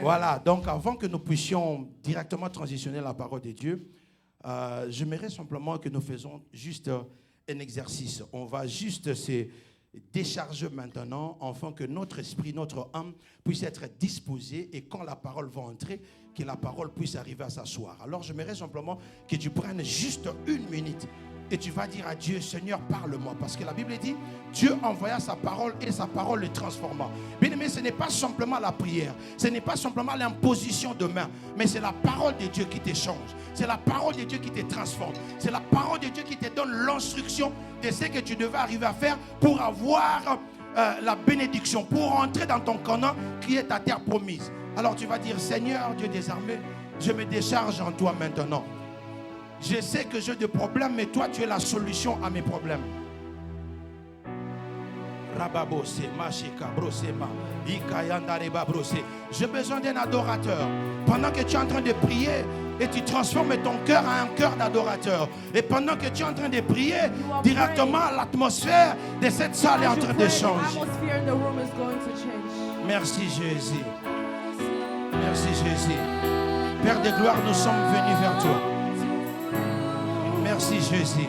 Voilà, donc avant que nous puissions directement transitionner la parole de Dieu, j'aimerais simplement que nous faisons juste un exercice. On va juste se décharger maintenant afin que notre esprit, notre âme puisse être disposé et quand la parole va entrer, que la parole puisse arriver à s'asseoir. Alors j'aimerais simplement que tu prennes juste 1 minute et tu vas dire à Dieu, Seigneur, parle-moi. Parce que la Bible dit, Dieu envoya sa parole et sa parole le transforma. Bien aimé, ce n'est pas simplement la prière, ce n'est pas simplement l'imposition de main, mais c'est la parole de Dieu qui te change. C'est la parole de Dieu qui te transforme. C'est la parole de Dieu qui te donne l'instruction de ce que tu devais arriver à faire pour avoir la bénédiction, pour entrer dans ton Canaan qui est ta terre promise. Alors tu vas dire, Seigneur, Dieu des armées, je me décharge en toi maintenant. Je sais que j'ai des problèmes, mais toi, tu es la solution à mes problèmes. J'ai besoin d'un adorateur. Pendant que tu es en train de prier, et tu transformes ton cœur en un cœur d'adorateur. Et pendant que tu es en train de prier, directement l'atmosphère de cette salle est en train de changer. Merci Jésus. Merci Jésus. Père de gloire, nous sommes venus vers toi. Merci Jésus.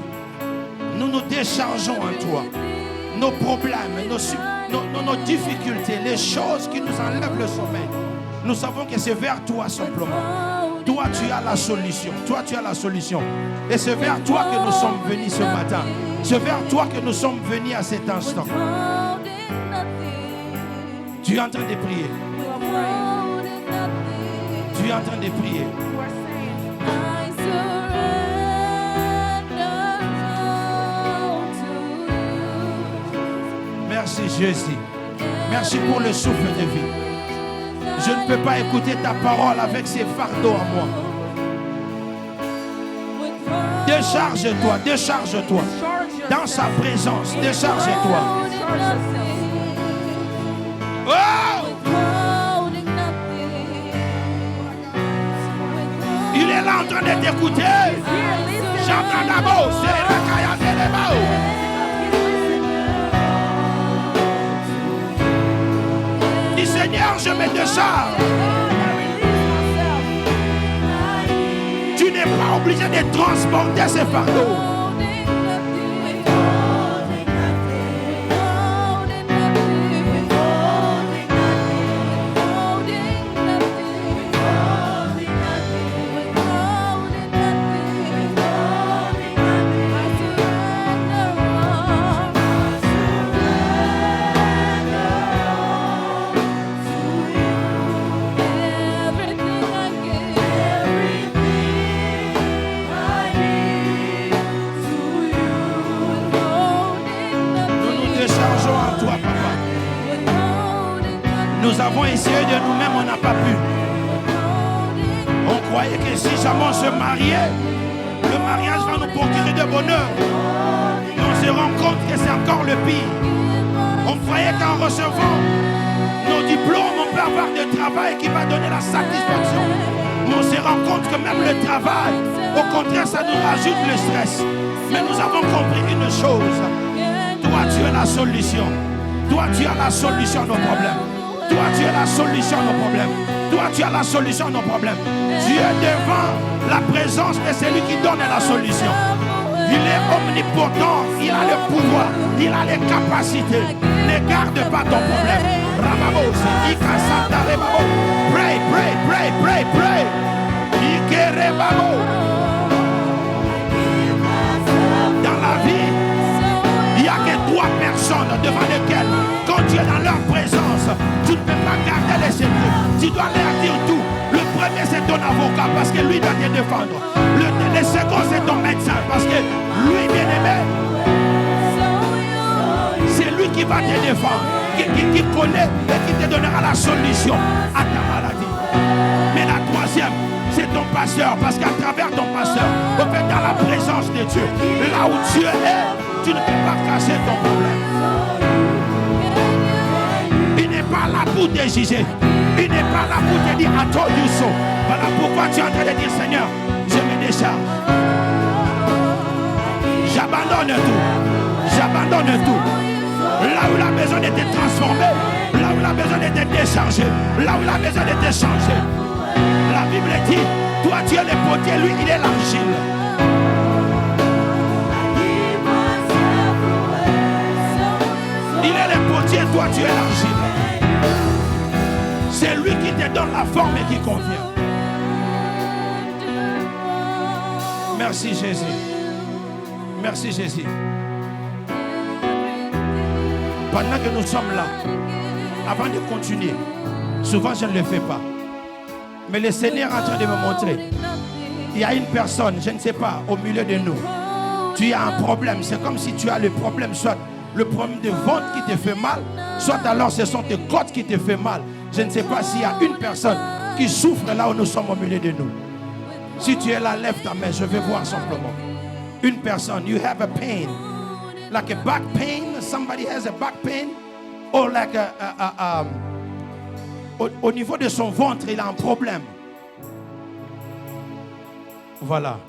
Nous nous déchargeons en toi. Nos problèmes, nos difficultés, les choses qui nous enlèvent le sommeil. Nous savons que c'est vers toi simplement. Toi tu as la solution. Toi tu as la solution. Et c'est vers toi que nous sommes venus ce matin. C'est vers toi que nous sommes venus à cet instant. Tu es en train de prier. Tu es en train de prier. Merci Jésus. Merci pour le souffle de vie. Je ne peux pas écouter ta parole avec ces fardeaux à moi. Décharge-toi, décharge-toi. Dans sa présence, décharge-toi. Oh! Il est là en train de t'écouter. J'entends d'abord, c'est la caille de l'ébao. Seigneur, je me décharge. Tu n'es pas obligé de transporter ces fardeaux. Nous avons essayé de nous-mêmes, on n'a pas pu. On croyait que si jamais on se mariait, le mariage va nous procurer de bonheur. Et on se rend compte que c'est encore le pire. On croyait qu'en recevant nos diplômes, on peut avoir de travail qui va donner la satisfaction. Mais on se rend compte que même le travail, au contraire, ça nous rajoute le stress. Mais nous avons compris une chose. Toi, tu es la solution. Toi, tu as la solution à nos problèmes. Toi, tu as la solution à nos problèmes. Toi, tu as la solution à nos problèmes. Tu es devant la présence de celui qui donne la solution. Il est omnipotent. Il a le pouvoir. Il a les capacités. Ne garde pas ton problème. Pray, pray, pray, pray, pray. Dans la vie, il n'y a que 3 personnes devant lesquelles, quand tu es dans leur présence, tu ne peux pas garder les secrets. Tu dois leur dire tout. Le premier, c'est ton avocat parce que lui doit te défendre. Le second, c'est ton médecin parce que lui, bien aimé, c'est lui qui va te défendre, qui connaît et qui te donnera la solution à ta maladie. Mais la troisième, c'est ton pasteur parce qu'à travers ton pasteur, on peut être dans la présence de Dieu. Là où Dieu est, tu ne peux pas cacher ton problème. Il n'est pas là pour te juger. Il n'est pas là pour te dire I told you so. Voilà pourquoi tu es en train de dire Seigneur, je me décharge. J'abandonne tout. J'abandonne tout. Là où il a besoin d'être transformé, là où il a besoin d'être déchargé, là où il a besoin d'être changé. La Bible dit, toi tu es le potier, lui il est l'argile. Il est le potier, toi tu es l'argile. C'est lui qui te donne la forme et qui convient. Merci Jésus. Merci Jésus. Pendant que nous sommes là, avant de continuer, souvent je ne le fais pas. Mais le Seigneur est en train de me montrer. Il y a une personne, je ne sais pas, au milieu de nous. Tu as un problème. C'est comme si tu as le problème, soit le problème de ventre qui te fait mal, soit alors ce sont tes côtes qui te fait mal. Je ne sais pas s'il y a une personne qui souffre là où nous sommes au milieu de nous. Si tu es là, lève ta main, je vais voir simplement. Une personne, you have a pain, like a back pain, somebody has a back pain, or like au niveau de son ventre, il a un problème. Voilà.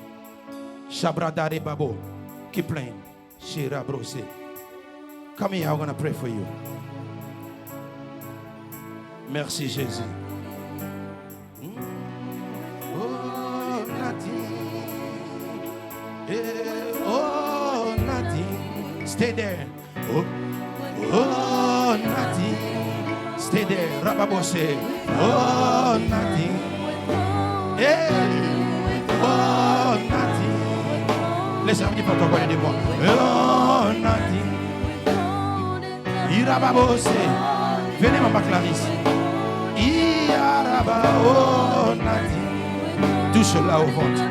Shabradare Babo, keep playing. Shira Brose. Come here, I'm going to pray for you. Merci Jésus. Oh, Nadine. Oh, Nadine. Stay there. Oh, Nadine. Stay there. Rababose. Oh, Nadine. Oh, Nadine. Laissez-moi dire pour toi, de moi. Oh, Nadine. Irababose. Venez, maman Clarisse. Iaraba, oh, Nadine. Touche là au ventre.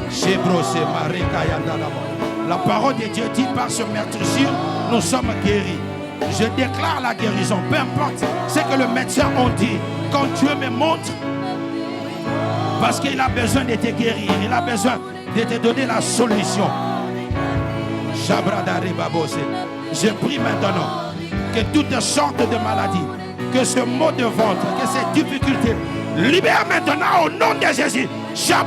Chebrose, Mareka, la parole de Dieu dit par ce meurtrissure, nous sommes guéris. Je déclare la guérison, peu importe ce que le médecin a dit. Quand Dieu me montre, parce qu'il a besoin de te guérir, il a besoin de te donner la solution. Je prie maintenant que toutes sortes de maladies, que ce mot de ventre, que ces difficultés, libère maintenant au nom de Jésus. Sois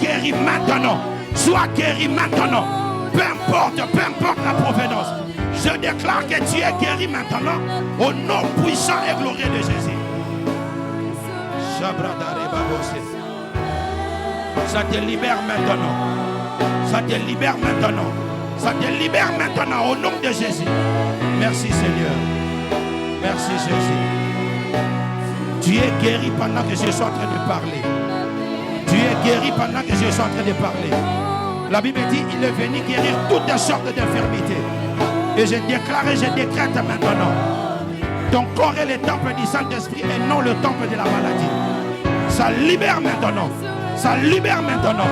guéri maintenant. Sois guéri maintenant. Peu importe la provenance. Je déclare que tu es guéri maintenant au nom puissant et glorieux de Jésus. Ça te libère maintenant. Ça te libère maintenant. Ça te libère maintenant au nom de Jésus. Merci Seigneur. Merci Jésus. Tu es guéri pendant que je suis en train de parler. Tu es guéri pendant que je suis en train de parler. La Bible dit il est venu guérir toutes sortes d'infirmités. Et je déclare et je décrète maintenant. Ton corps est le temple du Saint-Esprit et non le temple de la maladie. Ça libère maintenant. Ça libère maintenant.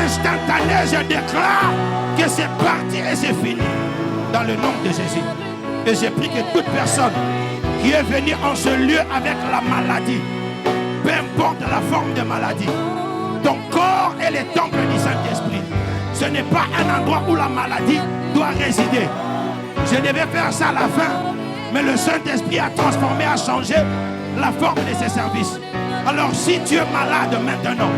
Instantané, je déclare que c'est parti et c'est fini. Dans le nom de Jésus. Et je prie que toute personne qui est venue en ce lieu avec la maladie, peu importe la forme de maladie, ton corps est le temple du Saint-Esprit. Ce n'est pas un endroit où la maladie doit résider. Je devais faire ça à la fin, mais le Saint-Esprit a transformé, a changé la forme de ses services. Alors si tu es malade maintenant,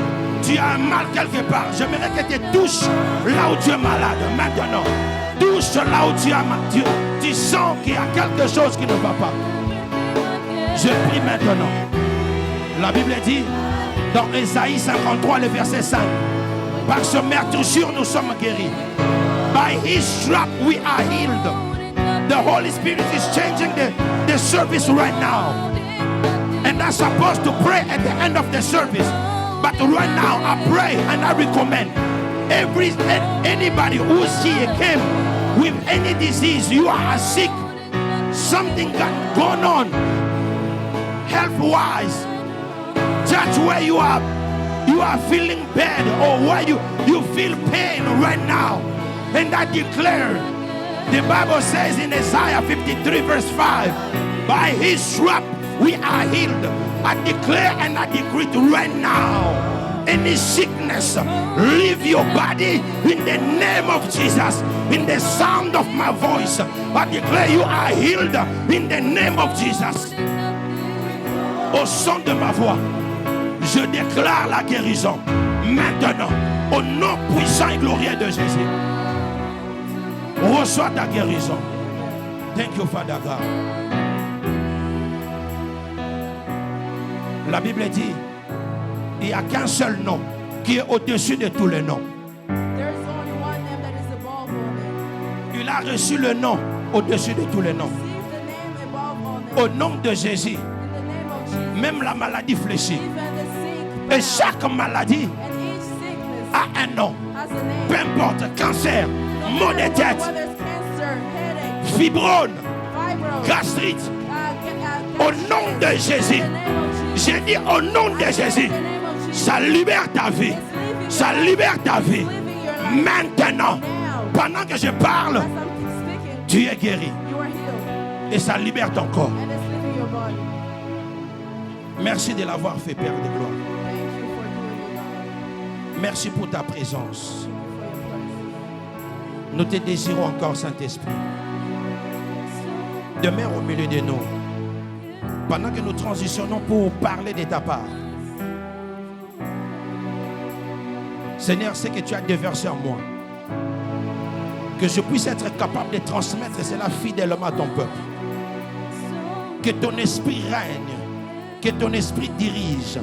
tu as un mal quelque part, j'aimerais que tu touches là où tu es malade maintenant. Touche là où tu as mal. Tu sens qu'il y a quelque chose qui ne va pas. Je prie maintenant. La Bible dit dans Ésaïe 53, le verset 5, par ce meurtrissure nous sommes guéris. By his strap we are healed. The Holy Spirit is changing the service right now. And I'm supposed to pray at the end of the service. But right now I pray and I recommend anybody who's here came with any disease, you are sick, something got gone on health-wise, just where you are feeling bad or where you feel pain right now. And I declare, the Bible says in Isaiah 53 verse 5, by his strap we are healed. I declare and I decree right now, any sickness, leave your body in the name of Jesus. In the sound of my voice, I declare you are healed in the name of Jesus. Au son de ma voix, je déclare la guérison maintenant, au nom puissant et glorieux de Jésus. Reçois ta guérison. Thank you, Father God. La Bible dit, il n'y a qu'un seul nom qui est au-dessus de tous les noms. Il a reçu le nom au-dessus de tous les noms. Au nom de Jésus, même la maladie fléchit. Et chaque maladie a un nom. Peu importe, cancer, maux de tête, fibrome, gastrite. Au nom de Jésus, j'ai dit au nom de Jésus, ça libère ta vie. Ça libère ta vie. Maintenant, pendant que je parle, tu es guéri. Et ça libère ton corps. Merci de l'avoir fait, Père de gloire. Merci pour ta présence. Nous te désirons encore, Saint-Esprit. Demeure au milieu de nous. Pendant que nous transitionnons pour parler de ta part. Seigneur, c'est que tu as déversé en moi. Que je puisse être capable de transmettre cela fidèlement à ton peuple. Que ton esprit règne. Que ton esprit dirige.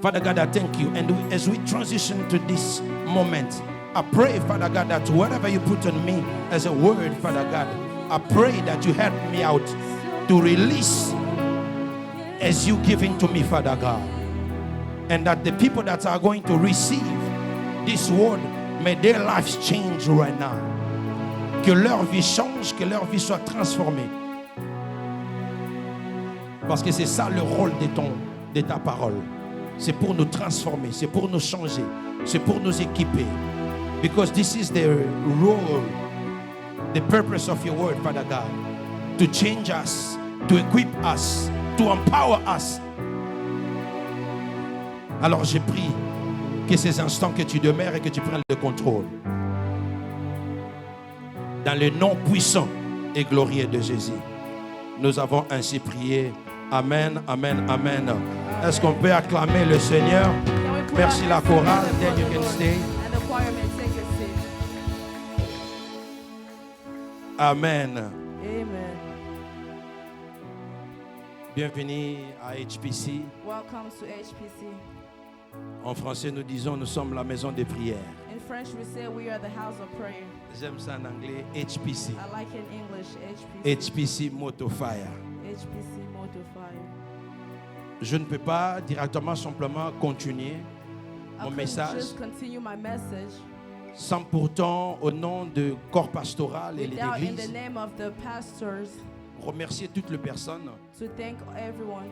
Father God, I thank you. And as we transition to this moment, I pray, Father God, that whatever you put on me as a word, Father God, I pray that you help me out to release as you give it to me, Father God. And that the people that are going to receive this word, may their lives change right now. Que leur vie change, que leur vie soit transformée. Parce que c'est ça le rôle de ta parole. C'est pour nous transformer, c'est pour nous changer, c'est pour nous équiper. Because this is the role, the purpose of your word, Father God. To change us, to equip us, to empower us. Alors j'ai pris que ces instants que tu demeures et que tu prennes le contrôle. Dans le nom puissant et glorieux de Jésus. Nous avons ainsi prié. Amen, amen, amen. Est-ce qu'on peut acclamer le Seigneur? Merci la chorale. Then you can stay. Amen. Amen. Bienvenue à HPC. Welcome to HPC. En français, nous disons nous sommes la maison de prière. In French, we say we are the house of prayer. J'aime ça en anglais, HPC. I like in English, HPC. HPC Moto Fire. HPC Moto Fire. Je ne peux pas directement simplement continuer mon I message just continue my message sans pourtant, au nom du corps pastoral et de without, in the l'église, name of the pastors, remercier toutes les personnes to thank everyone,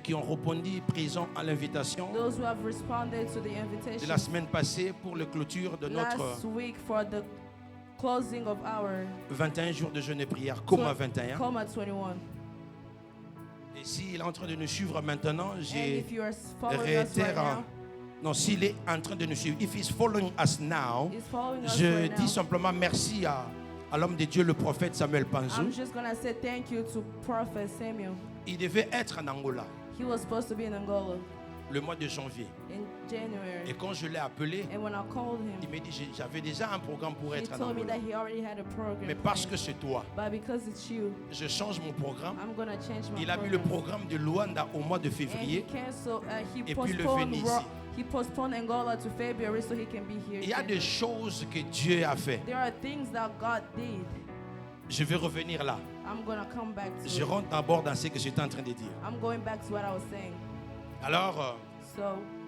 qui ont répondu présent à l'invitation those who have responded to the de invitation la semaine passée pour la clôture de notre last week for the closing of our 21 jours de jeûne et prière, Coma 21. Coma 21. Et s'il est en train de nous suivre maintenant, And j'ai if you are following us right now, non, s'il est en train de nous suivre, if he's following us now, he's following us je right dis now. simplement merci à l'homme de Dieu, le prophète Samuel Panzou. I'm just going to say thank you to Prophet Samuel. Il devait être en Angola He was supposed to be in Angola le mois de janvier. in January. Et quand je l'ai appelé, And when I called il him, m'a dit j'avais déjà un programme pour he être en told me Angola. that he already had a program. Mais parce planned. que c'est toi, But because it's you, je change mon programme. I'm going to change my Il a mis le program. programme de Luanda au mois de And he février. canceled, he Et puis le postponed, venir ici. he postponed Angola to February so he can be here. Il y a in des January. choses que Dieu a fait. There are things that God did. Je vais revenir là. I'm going to come back to Je it. rentre d'abord dans ce que j'étais en train de dire. I'm going back to what I was saying. Alors, So,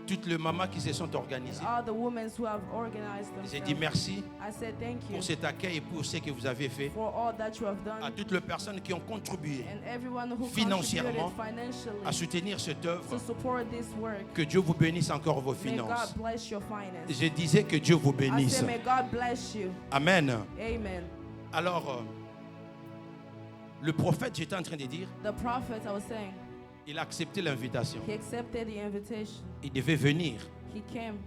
toutes les mamans qui se sont organisées, all the women who have organized j'ai dit themselves, merci I said thank you pour cet accueil et pour ce que vous avez fait. for all that you have À done. toutes les personnes qui ont contribué And everyone who financièrement contributed financially à soutenir cette œuvre. to support this work. Que Dieu vous bénisse encore vos May God finances. bless your finance. Je disais que Dieu vous I bénisse. say may God bless you. Amen. Amen. Alors, le prophète, j'étais en train de dire, The prophet, I was saying, il a accepté l'invitation. he accepted the invitation. Il devait venir. He came.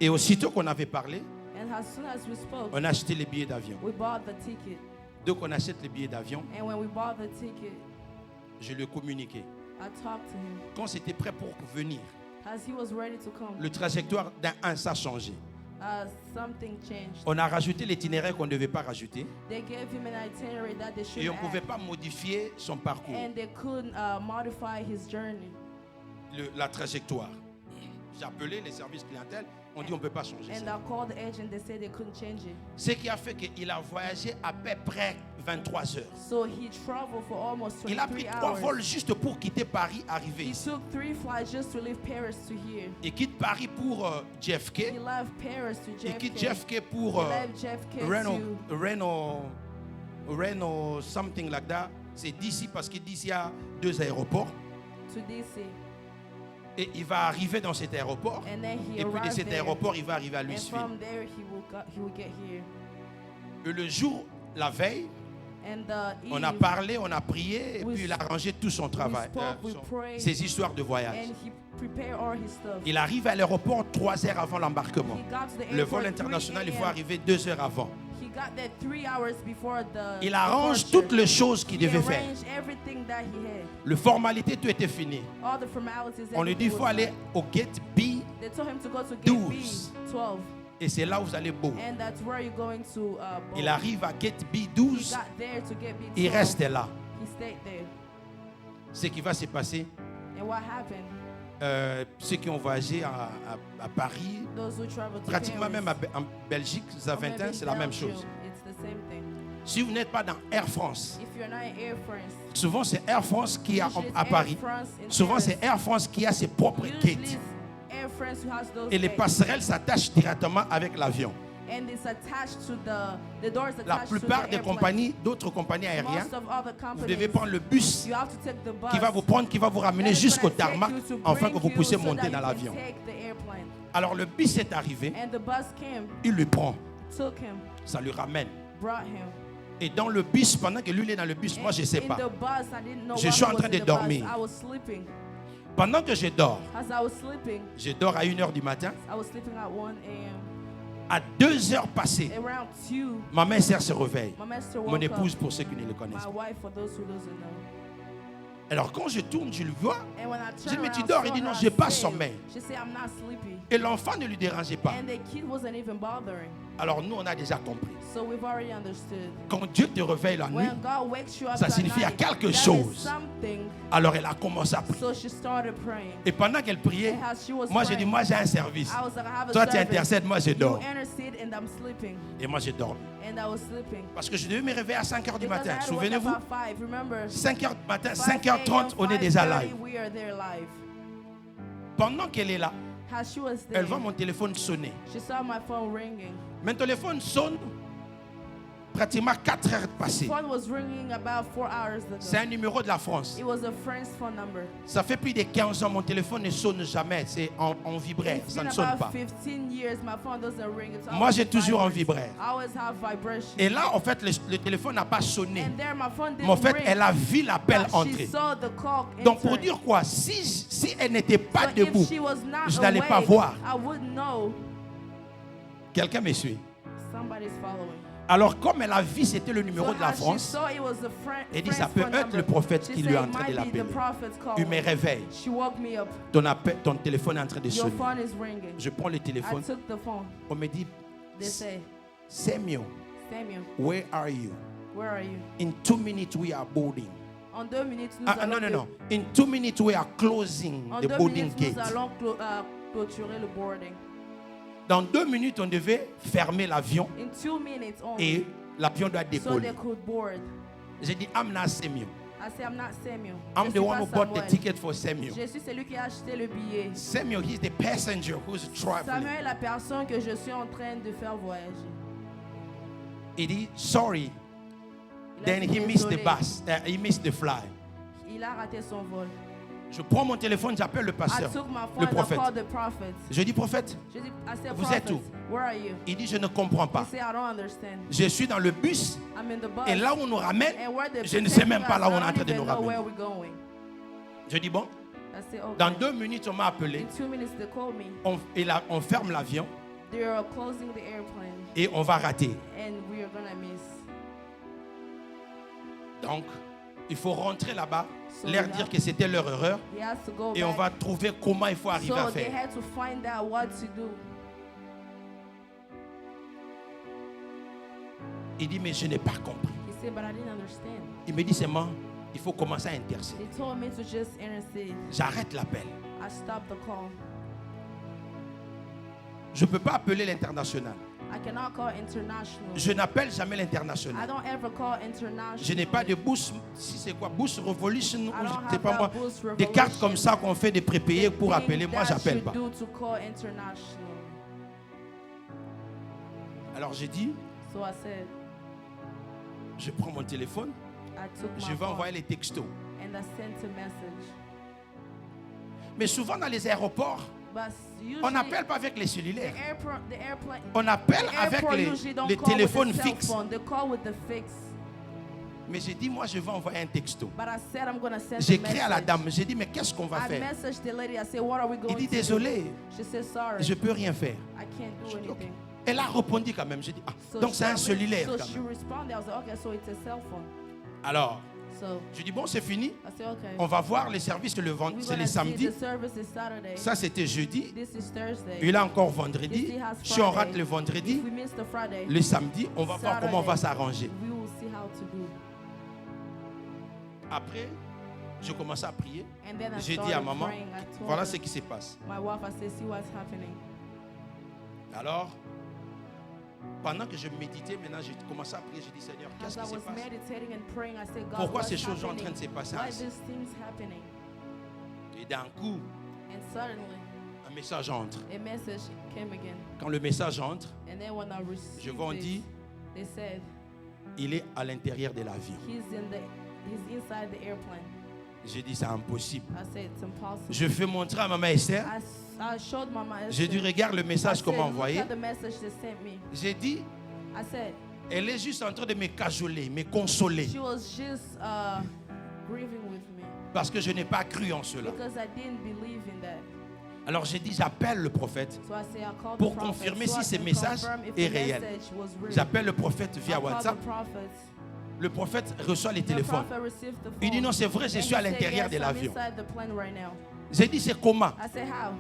Et aussitôt qu'on avait parlé, And as soon as we spoke, on a acheté les billets d'avion. we bought the ticket. Donc on achète les billets d'avion, And when we bought the ticket, je lui ai communiqué. I talked to him. Quand c'était prêt pour venir, As he was ready to come, le trajectoire d'un 1 ça a changé. something changed. On a rajouté l'itinéraire qu'on ne devait pas rajouter. They gave him an itinerary that they Et on shouldn't ne pouvait add, pas modifier son parcours, and they couldn't modify his journey. la trajectoire. J'ai appelé les services clientèle, on dit on ne peut pas changer And ça. I called the agent, they said they couldn't change it. Ce qui a fait qu'il a voyagé à peu près 23 heures. So he traveled for almost Il a pris 23 3 hours. vols juste pour quitter Paris, arriver He ici. took 3 flights just to leave Paris to here. Il quitte Paris pour He JFK. left Paris to Il JFK. quitte JFK pour He left JFK Reno, something like that. C'est d'ici parce que d'ici il y a 2 aéroports. to DC. Et il va arriver dans cet aéroport. And then he Et puis de arrived cet there. aéroport, il va arriver à And Louisville. from there he will get here. Et le jour, la veille, And the on a eve, parlé, on a prié, et we puis il a arrangé tout son travail, spoke, we prayed, ses histoires de voyage. and he prepared all his stuff. Il arrive à l'aéroport 3 heures avant l'embarquement. He got to the Le airport vol 3 international, il faut a.m. arriver 2 heures avant. He got there 3 hours before the Il arrange departure. toutes les choses qu'il He devait faire. arranged everything that he had. Les formalités, tout était fini. All the formalities. On lui dit, il everything faut was aller done. au gate B, They told him to go to gate 12. B12. et c'est là où vous allez beau. And that's where you're going to board. Il arrive à gate He B12, got there to get B12. il reste là. He stayed there. Ce qui va se passer, And what happened? ceux qui ont voyagé à Paris, Those who traveled to pratiquement Paris, même en Belgique, or Zaventem, maybe c'est la même Belgium, chose. It's the same thing. Si vous n'êtes pas dans Air France, If you're not in Air France, souvent c'est Air France qui a usually it's à Air Paris. France in Souvent Paris. c'est Air France qui a ses propres Usually gates. it's Air France who has those Et les gates. passerelles s'attachent directement avec l'avion. And it's attached to the doors La attached to plupart the des airplane. compagnies, d'autres compagnies aériennes, Most of other vous companies, devez prendre le bus you have to take the bus qui va vous prendre, qui va vous ramener that is jusqu'au gonna take tarmac you to afin que bring vous you puissiez so monter that dans you can l'avion. take the airplane. Alors le bus est arrivé, And the bus came, il le prend, took him, ça le ramène. brought him. Et dans le bus, pendant que lui il est dans le bus, moi je ne sais In pas. the bus, I didn't know Je what suis en was train in de the dormir. bus. I was sleeping. Pendant que je dors, As I was sleeping, je dors à 1h du matin, I was sleeping at 1 a.m. à 2 heures passées, Around 2, ma mère sœur se réveille. my master Mon woke épouse up. pour ceux qui ne le connaissent My pas. wife, for those who doesn't know. Alors quand je tourne, je le vois. And when I Je dis, turned mais tu around, dors? I Il dit, saw non, her, j'ai I pas said, sommeil. She said, I'm not sleepy. Et l'enfant ne lui dérangeait pas. And the kid wasn't even bothering. Alors nous, on a déjà compris. So we've already understood. Quand Dieu te réveille la nuit, When God wakes you up ça at signifie à night, quelque that is chose. something. alors elle a commencé à prier. So she started praying. Et pendant qu'elle priait, And as she was moi j'ai dit, praying, moi j'ai un service. I was like, I have a Toi tu service. intercèdes, moi je You dors. intercede and I'm sleeping. Et moi je dors. And I was sleeping. Parce que je devais me réveiller à 5h du Because I matin. had to wake up Souvenez-vous, at 5. Remember, 5h du matin, 5 5h30, on est déjà 5:30, live. We are there live. Pendant qu'elle est là, As she was there, elle voit mon téléphone sonner. she saw my phone ringing. Mon téléphone sonne pratiquement 4 heures passées. Phone was ringing about 4 hours ago. C'est un numéro de la France. It was a friend's phone number. Ça fait plus de 15 ans, mon téléphone ne sonne jamais. C'est en vibraire, It's ça been ne sonne about pas. 15 years. My phone doesn't ring. It's Moi, always j'ai toujours en vibrate. vibraire. I always have vibration. Et là, en fait, le téléphone n'a pas sonné. And there, my phone didn't Mais en fait, ring. elle a vu l'appel But she entrer. saw the call Donc, pour entering. dire quoi? Si elle n'était pas So debout, if she was not je n'allais pas awake, voir. I wouldn't know. Quelqu'un me suit. Somebody's following. Alors, comme elle a vu, c'était le numéro So de la as she France, saw it was a elle dit, friend's ça peut phone être number. le prophète She qui said, lui est en "It train de might be l'appeler. the prophet's call." Il me réveille. She woke me up. Ton téléphone est en train de Your sonner. phone is ringing. Je prends le I téléphone. took the phone. On me dit, They say, Samuel, Samuel, where are you? where are you? In 2 minutes, we are boarding. En 2 minutes, nous Ah, allons non. In 2 minutes, we are closing En the 2 boarding minutes, gate. nous allons clôturer le boarding. Dans 2 minutes, on devait fermer l'avion In 2 minutes only. et l'avion doit So they décoller. could board. J'ai dit, I'm not Samuel. I say, I'm not Samuel. I'm Je the suis one pas who bought the Samuel. ticket for Samuel. Je suis celui qui a acheté le billet. Samuel, he's the passenger who's traveling. Samuel est la personne que je suis en train de faire voyager. Il dit, sorry. Il a Then dit he missed the désolé. bus. He missed the fly. Il a raté son vol. Je prends mon téléphone, j'appelle le I pasteur, took my phone le and I prophète. called the prophet. Je dis, prophète, Je dis, I said, Vous prophet, êtes où? where are you? il dit, je ne comprends He pas. said, I don't understand. Je suis dans le bus I'm in the bus. et là où on nous ramène, And where the je ne bus sais taking même pas us, là où on I est en don't train de even nous know where ramener. we're going. Je dis, bon, I said, okay. dans 2 minutes, on m'a appelé. In 2 minutes, they called me. On ferme l'avion They are closing the airplane. et on va rater. And we are gonna miss. Donc, il faut rentrer là-bas, So leur we dire have- que c'était leur erreur He has to go et on back. va trouver comment il faut arriver à So they faire. had to find out what to do. Il dit, mais je n'ai pas compris. He said, but I didn't understand. Il me dit seulement, il faut commencer à intercéder. They told me to just intercede. J'arrête l'appel. I stopped the call. Je ne peux pas appeler l'international. I cannot call international. Je n'appelle jamais I l'international. don't ever call international. Je n'ai pas de boost, si c'est quoi, boost revolution, ou I don't je sais pas have moi, that boost des cartes revolution. comme ça qu'on fait des prépayés pour appeler. Moi, j'appelle pas. Do to call international. Alors j'ai dit, So I said, je prends mon téléphone, I took my je vais phone envoyer les textos. and I sent a message. Mais souvent dans les aéroports, But usually, on n'appelle pas avec les the cellulaires. airplane. On appelle The avec airport usually don't les call with téléphones the cell fixes. phone. They call with the fix. Mais j'ai dit, moi, je vais envoyer un texto. But I said I'm gonna send a J'écris à la message. dame, j'ai dit, mais qu'est-ce qu'on va I faire? messaged the lady. I said, what are we going Il dit, to do? désolé, She said, sorry. je ne peux rien faire. I can't do Je dis, ok. anything. Elle a répondu quand même. J'ai dit, ah, So donc c'est un she- cellulaire So quand she même. responded. I was like, okay, so it's a cell phone. Alors, So je dis, bon, c'est fini. I said, okay. On va voir les services le vendredi, We're c'est gonna les see samedis. the service is Saturday. Ça, c'était jeudi. This is Thursday. Et là encore vendredi. This has Si on Friday. rate le vendredi, If we miss the Friday, le samedi, on va voir comment on va s'arranger. we will see how to do. Après, je commençais à prier. And then I J'ai dit started à maman, praying. I told voilà her, ce qui se passe. my wife, I said, see what's happening. Alors, pendant que je méditais, maintenant j'ai commencé à prier. J'ai dit, Seigneur, As qu'est-ce I qui se was passe? meditating and praying, I said, God, Pourquoi what's ces choses sont en happening? train de se passer Why ainsi? these things happening? Et d'un coup, And suddenly, un message entre. a message came again. Quand le message entre, And then when I received je vois, on it, dit, they said, il est à l'intérieur de l'avion. he's inside the airplane. J'ai dit, c'est impossible. I said, it's impossible. Je fais montrer à maman Esther. I showed Mama J'ai Esther. dit, regarde le I message said, qu'on m'a look envoyé. at the message they sent me. J'ai dit, I said, elle est juste en train de me cajoler, me consoler. she was just grieving with me Parce que je n'ai pas cru en cela. because I didn't believe in that. Alors j'ai dit, j'appelle le prophète. So I say, I called Pour the prophet confirmer so si I ce can message confirm if est the réel. message was real. J'appelle le prophète I via called WhatsApp. the prophet. Le prophète reçoit les The téléphones. prophet received the Il dit, phone. non, c'est vrai, je And suis à he said, l'intérieur yes, de I'm l'avion. inside the plane right now. J'ai dit, c'est comment? I said, how?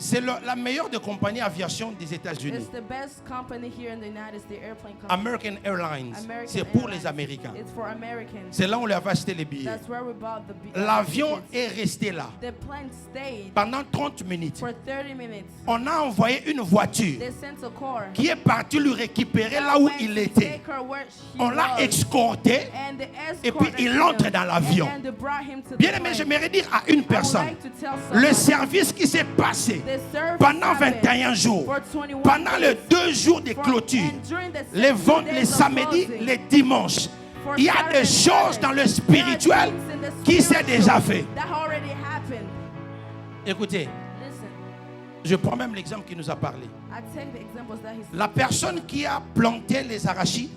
C'est la meilleure des compagnies aviation des États-Unis. It's the best company here in the United States, airplane company. American Airlines. American C'est pour Airlines. les Américains. It's for Americans. C'est là où on leur a acheté les billets. That's where we bought the L'avion tickets. est resté là The plane stayed pendant 30 minutes. for 30 minutes. On a envoyé une voiture They sent a car. qui est partie lui récupérer là où il était. On l'a escorté et puis il entre dans l'avion. Bien aimé, j'aimerais dire à une personne, le service qui s'est passé pendant 21 jours, pendant les 2 jours de clôture, les samedis, les dimanches, il y a des choses dans le spirituel qui s'est déjà fait. Écoutez, je prends même l'exemple qui nous a parlé. La personne qui a planté les arachides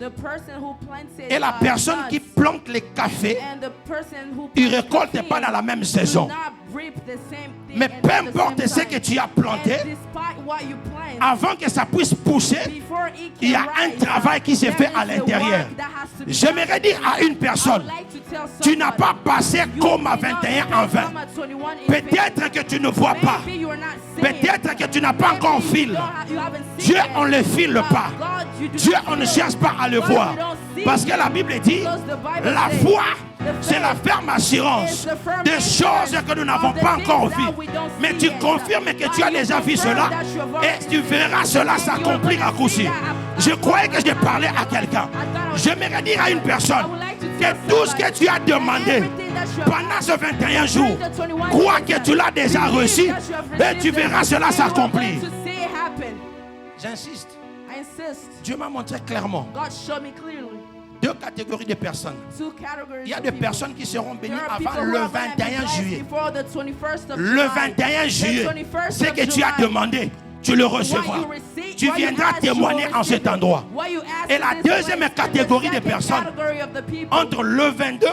et la personne qui plante les cafés, ils ne récoltent pas dans la même saison. Mais peu importe ce que tu as planté, avant que ça puisse pousser, il y a un travail qui se fait à l'intérieur. J'aimerais dire à une personne, tu n'as pas passé comme à 21 en 20. Peut-être que tu ne vois pas. Peut-être que tu n'as pas encore fil. Dieu, on ne le file pas. Dieu, on ne cherche pas à le voir. Parce que la Bible dit, la foi, c'est la ferme assurance des choses que nous n'avons pas encore vues. Mais tu confirmes que tu as déjà vu cela et tu verras cela s'accomplir à coup sûr. Je croyais que je parlais à quelqu'un. J'aimerais dire à une personne que tout ce que tu as demandé pendant ce 21 jours, crois que tu l'as déjà reçu et tu verras cela s'accomplir. J'insiste. Dieu m'a montré clairement 2 catégories de personnes. Il y a des personnes qui seront bénies avant le 21 juillet. Le 21 juillet, ce que tu as demandé, tu le recevras. Tu viendras témoigner en cet endroit. Et la deuxième catégorie de personnes, entre le 22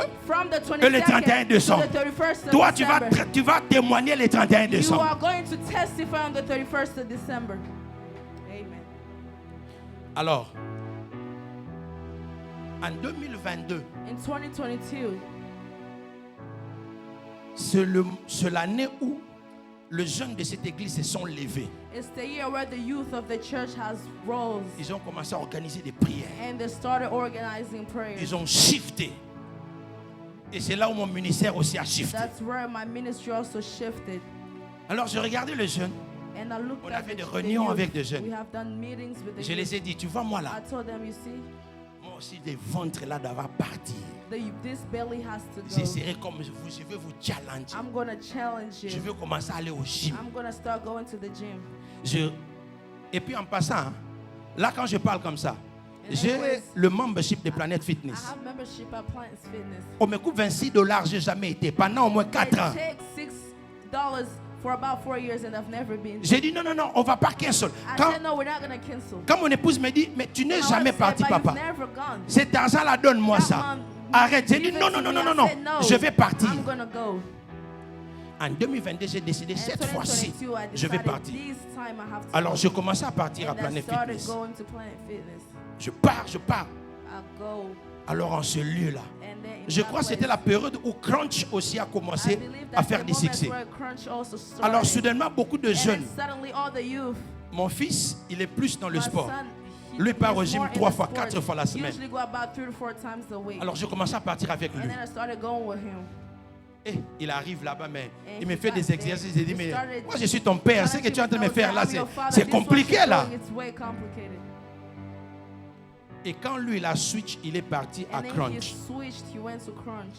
et le 31 décembre, toi tu vas témoigner le 31 décembre. Alors, en 2022, c'est l'année où le jeune de cette église se sont levés. It's the year where the youth of the church has rose Ils ont commencé à organiser des prières. and they started organizing prayers. Ils ont shifté. Et c'est là où mon ministère aussi a shifté. That's where my ministry also shifted. Alors je regardais le jeune. And I looked On at a fait des the réunions youth. avec des jeunes. We have done meetings with the Je les ai dit, tu vois moi I là, told them, you see, moi aussi des ventres là doivent partir. this belly has to Je go. serai comme vous, je vais vous challenger. I'm going to challenge Je you. veux commencer à aller au gym. I'm going to start going to the gym. Et puis en passant, hein, là quand je parle comme ça, j'ai anyways, le membership de Planet I Fitness. have membership at Plants Fitness. On me coupe $26, j'ai jamais été. Pendant au moins 4 ans. It takes $6 for about 4 years and I've never been. J'ai dit non, non, non, on va pas qu'un seul. I Quand, said, no, we're not going to cancel. quand mon épouse me dit, mais tu n'es My jamais wife said, parti, but papa. you've never gone. Cet argent-là, donne-moi That ça. month, Arrête. J'ai dit give it non, to non, non, me. non, non, I non. said, no, Je vais partir. I'm going to go. En 2022, j'ai décidé In cette fois-ci, 2022, I je vais decided partir. this time I have to Alors, go. je commençais à partir à And I Planet started Fitness. going to Planet Fitness. Je pars, je pars. I go. Alors, en ce lieu-là, And then in je that crois que c'était place, la période où Crunch aussi a I commencé believe à that's faire the des moment succès. where Crunch also started. Alors, soudainement, beaucoup de And jeunes. then suddenly all the youth, Mon fils, il est plus dans le my sport. son, Lui part au he's gym more in 3 the fois, sport. 4 fois la semaine. Usually go about 3 to 4 times a week. Alors, je commençais à partir avec And lui. then I started going with him. Et il arrive là-bas, mais And il me he fait got des there. exercices. Il dit, He mais started moi, je suis ton père. Ce que tu es en train de me faire là, c'est compliqué là. It's way complicated. Et quand lui, il a switch, il est parti à And then he Crunch. switched, he went to Crunch.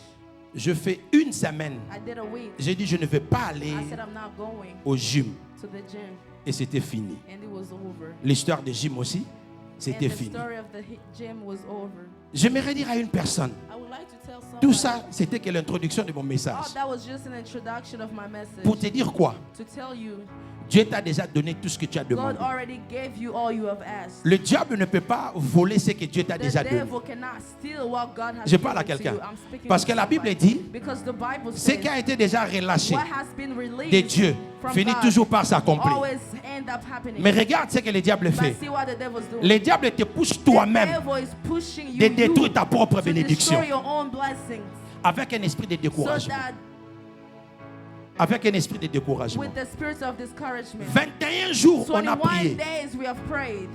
Je fais une semaine. I did a week. J'ai dit, je ne vais pas aller I said I'm not going au gym. to the gym. Et c'était fini. And it was over. L'histoire du gym aussi, And c'était the fini. story of the gym was over. J'aimerais dire à une personne, I would like to tell somebody. tout ça, c'était que l'introduction de mon Oh, message. that was just an introduction of my message. Pour te dire quoi? To tell you, Dieu t'a déjà donné tout ce que tu as God demandé. already gave you all you have asked. Le diable ne peut pas voler ce que Dieu t'a The déjà donné. devil cannot steal what God has Je parle à given to quelqu'un. you. I'm speaking Parce to que la Bible somebody. dit, Because the Bible ce says qui a été déjà relâché what has been released de Dieu from finit God toujours par s'accomplir. always end up happening. Mais regarde ce que le diable But fait. see what the devil's doing. Le diable te pousse The toi-même devil is pushing you, de détruire ta propre to bénédiction destroy your own blessings. avec un esprit de So découragement. that Avec un esprit de découragement. with the spirit of discouragement, 21 jours on a 21 prié. days we have prayed.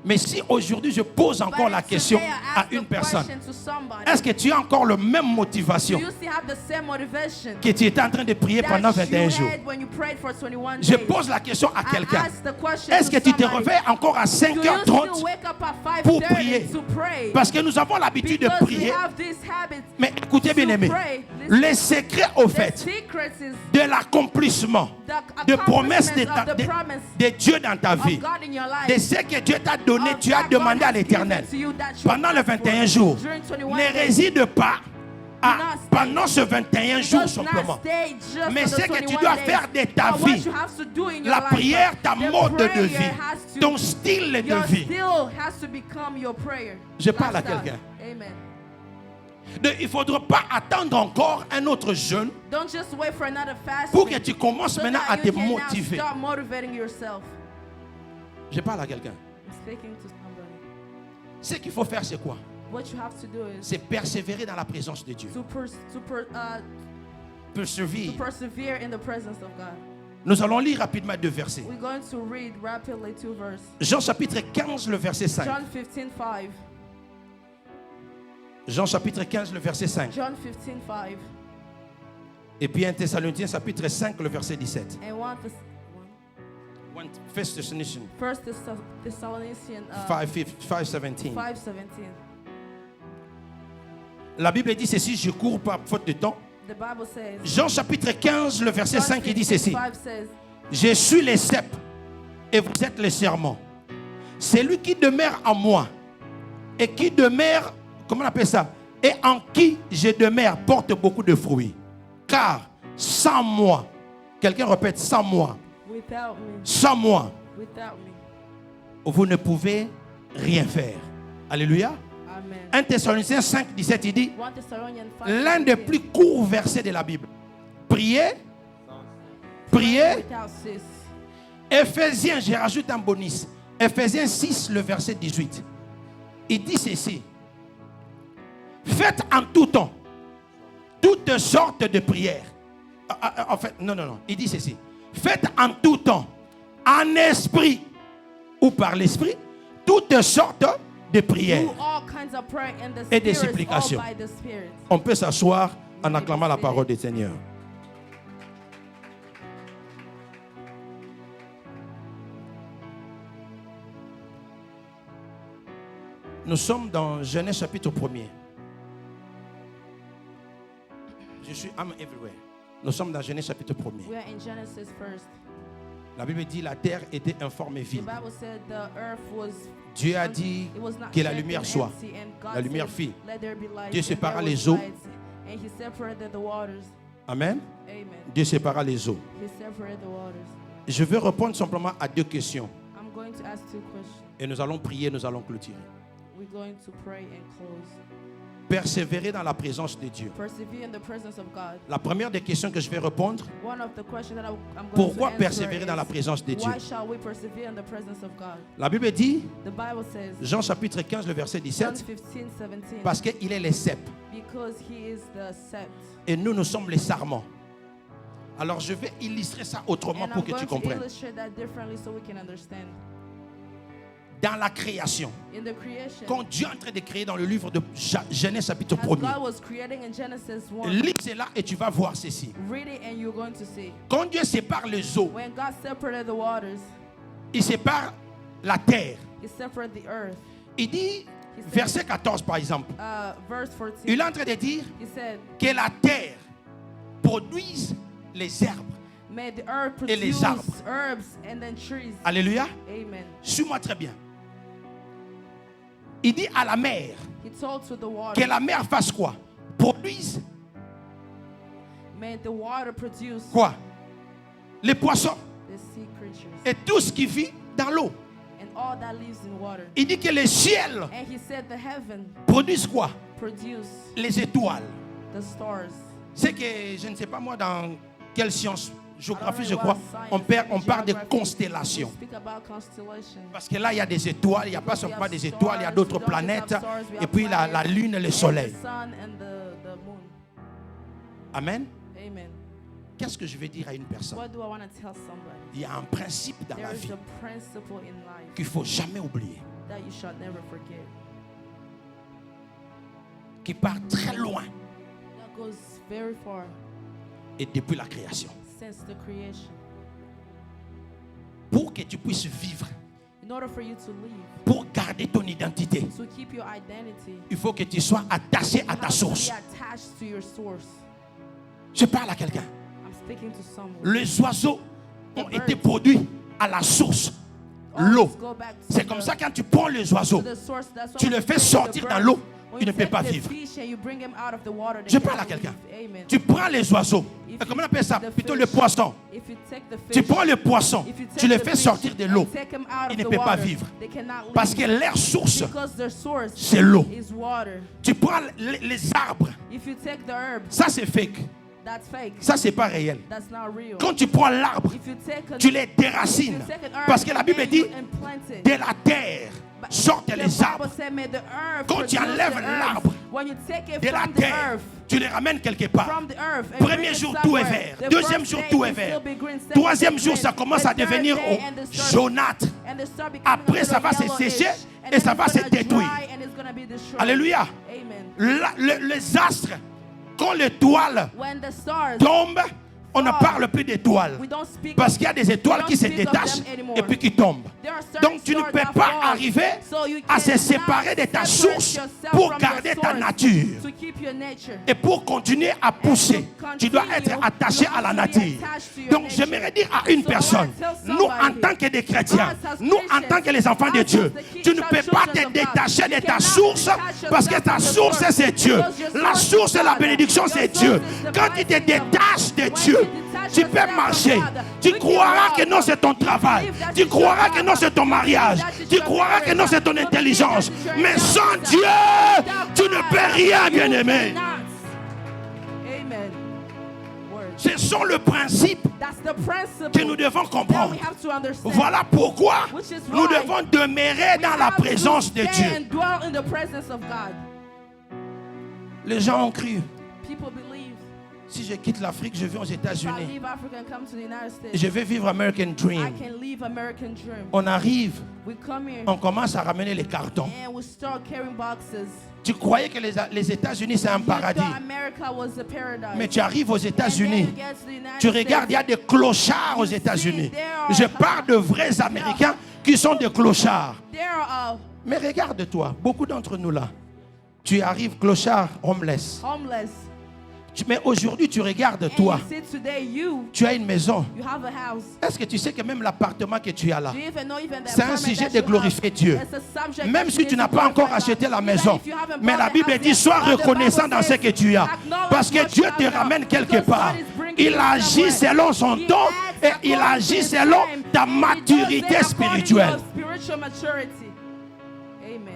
Mais si aujourd'hui je pose encore But la if question today I à ask une the personne, question to somebody, est-ce que tu as encore la même do motivation you still have the same motivation que tu étais en train de prier pendant that 21 you jours? had when you prayed for 21 Je days? pose la question à I quelqu'un. ask the question Est-ce to que tu te somebody. réveilles encore à Do you still 5h30 wake up at pour prier? 5:30 to pray? Parce que nous avons l'habitude de Because we prier. have this habit Mais écoutez bien to aimé, pray. Listen. le secret au The fait secret is de l'accomplissement the de promesses de, accomplishment of the promise de Dieu dans ta vie, of God in your life. de ce que Dieu t'a donné, Of tu as that God demandé à has given l'Éternel. to you that you Pendant les asked for. 21 jours, During 21 ne days. réside pas à, Do not stay. pendant ce 21 jours Does not simplement. stay just Mais for the ce que tu 21 dois days. faire de ta But what vie, you have to do in your la life, prière, ta the mode de prayer vie, has to- ton style de your vie. still has to become your prayer. Je parle à Lifestyle. quelqu'un. Amen. Il ne faudra pas attendre encore un autre jeûne Don't just wait for another fast pour que tu commences so maintenant that à te you can now motiver. start motivating yourself. Je parle à quelqu'un. I'm speaking to somebody. Ce qu'il faut faire, c'est quoi? What you have to do is C'est persévérer dans la présence de Dieu. to Persevere. persevere in the presence of God. Nous allons lire rapidement 2 versets. We're going to read rapidly 2 verses. Jean chapitre 15, le verset 5. John 15:5. Jean chapitre 15, le verset 5. John 15:5. Et puis 1 Thessaloniciens chapitre 5, le verset 17. And 1 Thessalonicians First Thessalonians 5:17. 5:17. La Bible dit ceci, je cours par faute de temps. The Bible says. Jean chapitre 15, le verset John 5, il dit ceci. 15:5 says, Je suis les cèpes et vous êtes les serments. Celui qui demeure en moi et qui demeure, comment on appelle ça? Et en qui je demeure porte beaucoup de fruits. Car sans moi, quelqu'un répète, sans moi, without me, sans moi, without me. vous ne pouvez rien faire. Alléluia. Amen. 1 Thessaloniciens 5, 17, il dit, 1 Thessalonians 5. l'un des plus courts versets de la Bible. Priez, priez. Without cease. Éphésiens, je rajoute un bonus. Éphésiens 6, le verset 18. Il dit ceci. Faites en tout temps toutes sortes de prières. En fait, non. Il dit ceci. Faites en tout temps, en esprit ou par l'esprit, toutes sortes de prières Do all kinds of prayer in the et des Spirit, supplications. all by the Spirit. On peut s'asseoir en acclamant la parole du Seigneur. Nous sommes dans Genèse chapitre 1er. I'm everywhere. Nous sommes dans Genèse chapitre 1er. We are in Genesis first. La Bible dit la terre était informe et The vide. Bible said the earth was Dieu a dit it was not que la shaped lumière and soit. empty, and God La lumière said, fit. "Let there be light," Dieu and sépara there les was eaux. light, and he separated the waters. Amen. Amen. Dieu sépara les eaux. He separated the waters. Je vais répondre simplement à 2 questions. I'm going to ask 2 questions. Et nous allons prier, nous allons clôturer. We're going to pray and close. Persévérer dans la présence de Dieu. Persevere in the presence of God. La première des questions que je vais répondre, One of the questions that I'm going pourquoi to answer persévérer dans la is, présence de Dieu? why shall we persevere in the presence of God? La Bible dit, The Bible says, Jean chapitre 15, le verset John 17, 15:17, parce qu'il est les cèpes because he is the sept. et nous, nous sommes les sarments. Alors je vais illustrer ça autrement And pour I'm que going tu to comprennes. illustrate that differently so we can understand. Dans la création, In the creation, quand Dieu est en train de créer dans le livre de Genèse chapitre as God 1er, was creating in Genesis 1, lis cela et tu vas voir ceci. read it and you're going to see. Quand Dieu sépare les eaux, When God separated the waters, il sépare la terre. he separated the earth. Il dit, verset 14 par exemple, Verse 14, il est en train de dire he said, que la terre produise les herbes. may the earth Et les produce arbres. herbs and then trees. Alléluia. Amen. Suis-moi très bien. Il dit à la mer He told to the water, que la mer fasse quoi? Produise may the water produce quoi? Les poissons the sea creatures et tout ce qui vit dans l'eau. and all that lives in water. Il dit que les ciels And he said the heaven produisent quoi? produce Les étoiles. the stars. C'est que je ne sais pas moi dans quelle science, géographie I je don't know crois, what science, on parle de geography. constellations. We speak about constellation. Parce que là il y a des étoiles, il n'y a pas seulement des étoiles, il y a d'autres planètes et puis la lune et le soleil. The sun and the moon. Amen. Amen. Qu'est-ce que je vais dire à une personne? What do I want to tell somebody? Il y a un principe dans la There is vie a principle in life qu'il ne faut jamais oublier, that you shall never forget. qui part très loin That goes very far et depuis la création. since the creation. Pour que tu puisses vivre, In order for you to live, pour garder ton identité, to keep your identity, il faut que tu sois attaché à you ta have to be source. attached to your source. Je parle à quelqu'un. I'm speaking to someone. Les oiseaux ont été produits à la source, Always l'eau. go back to C'est comme ça quand tu prends les oiseaux, the source. That's why tu when le you fais take the sortir dans bird, l'eau, when il ne you peut take pas the vivre. fish and you bring him out of the water, they Je parle à cannot quelqu'un. live. Amen. Tu prends les oiseaux, If et comment on you appelle ça? take the Plutôt fish, le poisson. If you take the Tu fish, prends le poisson, if you take tu le the fais fish sortir de and l'eau. take him out of Il ne the peut pas water, vivre. they cannot live. Parce que leur source, Because their source c'est l'eau. is water. Tu prends les arbres, If you take the herb, ça c'est fake. that's fake. Ça c'est pas réel. That's not real. Quand tu prends l'arbre, If you take a, tu les if déracines. you take an herb Parce que la Bible and dit, you implant it, de la terre but sortent the les Bible arbres. said, may the earth Quand tu produce enlèves the herbs. l'arbre When you take it de la from the terre, earth, tu les ramènes quelque part. from the earth, and Premier bring it jour, tout est somewhere, vert. the Deuxième first jour, day tout est it vert. still be green, second Troisième day jour, green, ça commence the à third devenir day and the start- jaunâtre. and the start becoming Après, a ça va se little sécher yellowish, and et then ça va it's se gonna détruire. dry and it's gonna be destroyed. Alléluia. Amen. Les astres, quand l'étoile When the stars, tombe, on ne parle plus d'étoiles. we don't speak Parce qu'il y a des étoiles qui se speak of détachent them anymore. et puis qui tombent. There are certain Donc tu ne stars peux that pas fall. arriver So you à se cannot séparer de ta separate source yourself pour from garder your ta source, nature. to keep your nature. Et pour continuer à pousser, tu dois être attaché à la nature. Donc j'aimerais dire à une personne, nous en tant que des chrétiens, nous en tant que les enfants de Dieu, tu ne peux pas te détacher de ta source parce que ta source c'est Dieu. La source et la bénédiction c'est Dieu. Quand tu te détaches de Dieu, tu peux marcher. Tu croiras que non c'est ton travail. Tu croiras que non c'est ton mariage. Tu croiras que non c'est ton intelligence. Mais sans Dieu, tu ne peux rien, bien-aimé. Amen. Word. Ce sont le principe That's the principle que nous devons that comprendre. we have to understand. Voilà pourquoi Which is nous why devons demeurer we dans la have to présence de stay Dieu. and dwell in the presence of God. Les gens ont cru. People believe Si je quitte l'Afrique, je vais aux If I États-Unis. leave Africa and come to the United States, Je vais vivre American I Dream. can live American dream. On arrive, We come here on commence à ramener les cartons. and we start carrying boxes. Tu croyais que les États-Unis, c'est un You paradis. thought America was a paradise. Mais tu arrives aux And then États-Unis. you get to the United Tu regardes, il y a des clochards aux États-Unis. Je parle de vrais Américains qui sont des clochards. There are Mais regarde-toi, beaucoup d'entre nous là, tu arrives clochard, homeless. homeless. Mais aujourd'hui, tu regardes And toi, you see today tu as une maison. you have a house. Est-ce que tu sais que même l'appartement que tu as là, Do you even know even the c'est un apartment sujet that de you glorifier have? Dieu. It's a subject Même that si tu needs n'as to pas encore glorify acheté God. la Even maison. if you haven't Mais bought la the Bible house dit, yet, sois but the reconnaissant Bible dans ce says, que tu as. acknowledge Parce que what Dieu you te have now. ramène quelque Because God part. is bringing Il you agit somewhere. selon son He temps acts et il according to agit his selon time, ta and he does maturité it according to spirituelle. your spiritual maturity. Amen.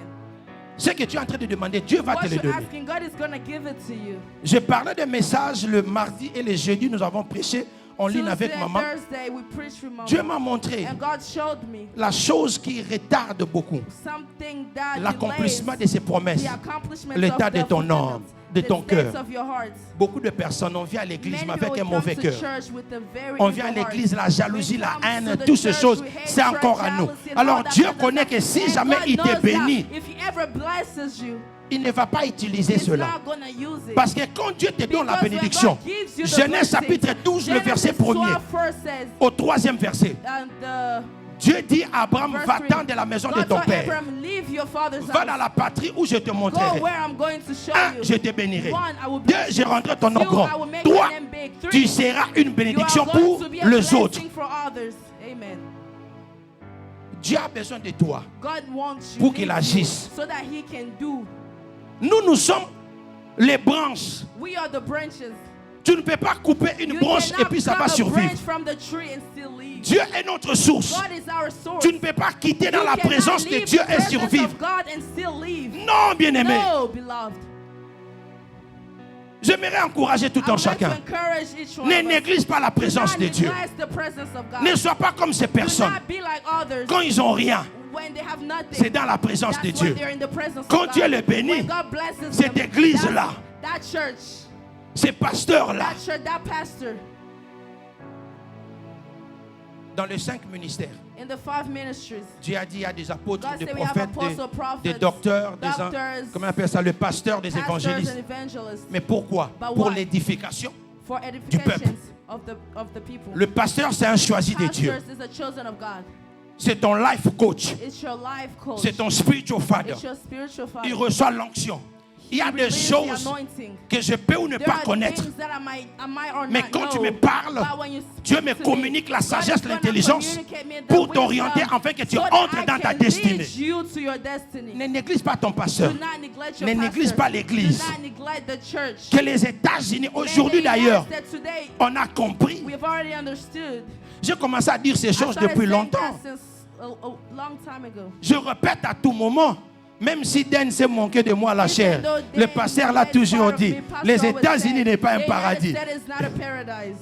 Ce que tu es en train de demander, Dieu va te What le you're donner. asking, God is going to give it to you. Je parlais de messages le mardi et le jeudi, nous avons prêché en ligne avec Tuesday and maman. Thursday, we preached with Mama. Dieu m'a montré And God showed me la chose qui retarde beaucoup something that l'accomplissement delays de ses promesses, the accomplishment l'état of de the ton fulfillment, âme, de the ton states cœur. of your heart. Beaucoup de personnes, on vient à l'église Many mais people avec un come mauvais to cœur. church with a very On vient à evil heart. l'église, la jalousie, We la come haine, to the toutes ces church, choses, we hate, c'est encore à nous. jealousy and Alors all that Dieu kind of connaît stuff. que si And jamais God il te knows that bénit, if he ever blesses you, il ne va pas utiliser he's cela. not gonna use it. Parce que quand Dieu te donne la Because when bénédiction, God gives you the Genèse blessing, chapitre 12, le Genesis verset 12 1er, first says, au 3e verset, and the Dieu dit à Abraham, verse va-t'en 3, de la maison de God ton told père. Abraham, leave your father's Va dans house. la patrie où je te Go montrerai. where I'm going to show 1, you. je te bénirai. 1, I will 2, bless je you. rendrai ton nom 2, grand. I will make 3, your name big. 3, tu seras une you bénédiction are going pour to be a les autres. blessing for others. Amen. Dieu a besoin de toi. God wants you Pour qu'il needs agisse. you so that he can do. Nous sommes les branches. We are the branches. Tu ne peux pas couper une You branche et cannot puis ça va cut a survivre. branch from the tree and still leave. Dieu est notre source. God is our source. Tu ne peux pas quitter dans You la cannot présence de leave Dieu the et presence survivre. of God and still leave. Non, bien-aimé. No, beloved. J'aimerais encourager tout I un would like to chacun. encourage each one Ne of us. néglige pas la Do présence not de Dieu. neglect the presence of God. Ne sois pas comme ces Do personnes. not be like others Quand ils n'ont rien, when they have nothing. c'est dans la présence de That's when Dieu. they're in the presence Quand of Dieu God. les bénit, When God blesses cette them, église-là, that church, ces pasteurs-là, that church, that pastor, dans les 5 ministères, in the 5 ministries, Dieu a dit il y a des apôtres, God des said we have prophètes, apostles, prophets, des docteurs, doctors, comment on appelle ça, le pasteur, des pastors évangélistes. and evangelists Mais pourquoi? But Pour why? l'édification. for peuple. edifications of the people. Le pasteur, c'est un choisi de Dieu. Pastors is a chosen of God. C'est ton life coach. It's your life coach. C'est ton spiritual father. It's your spiritual father. Il reçoit l'onction. Il y a He des releases the choses anointing. que je peux ou ne There pas are connaître. things that I might or Mais not quand tu know, me parles, but when you speak Dieu me to communique la God sagesse, is gonna l'intelligence communicate me the pour wisdom t'orienter afin que tu so that entres I dans ta can destinée. lead you to your destiny. Ne néglige pas ton pasteur. Do not neglect your Ne néglige pastor. pas l'église. Do not neglect the church. Que les États-Unis, May aujourd'hui the d'ailleurs, United States today, on a compris. we have already understood. J'ai commencé à dire ces I choses started depuis saying longtemps. that since a long time ago. Je répète à tout moment, même si Dan s'est manqué de moi à la chair, Even though le they- pasteur l'a they toujours part of dit, me, pastor les always États-Unis said, n'est pas un the paradis. United States is not a paradise.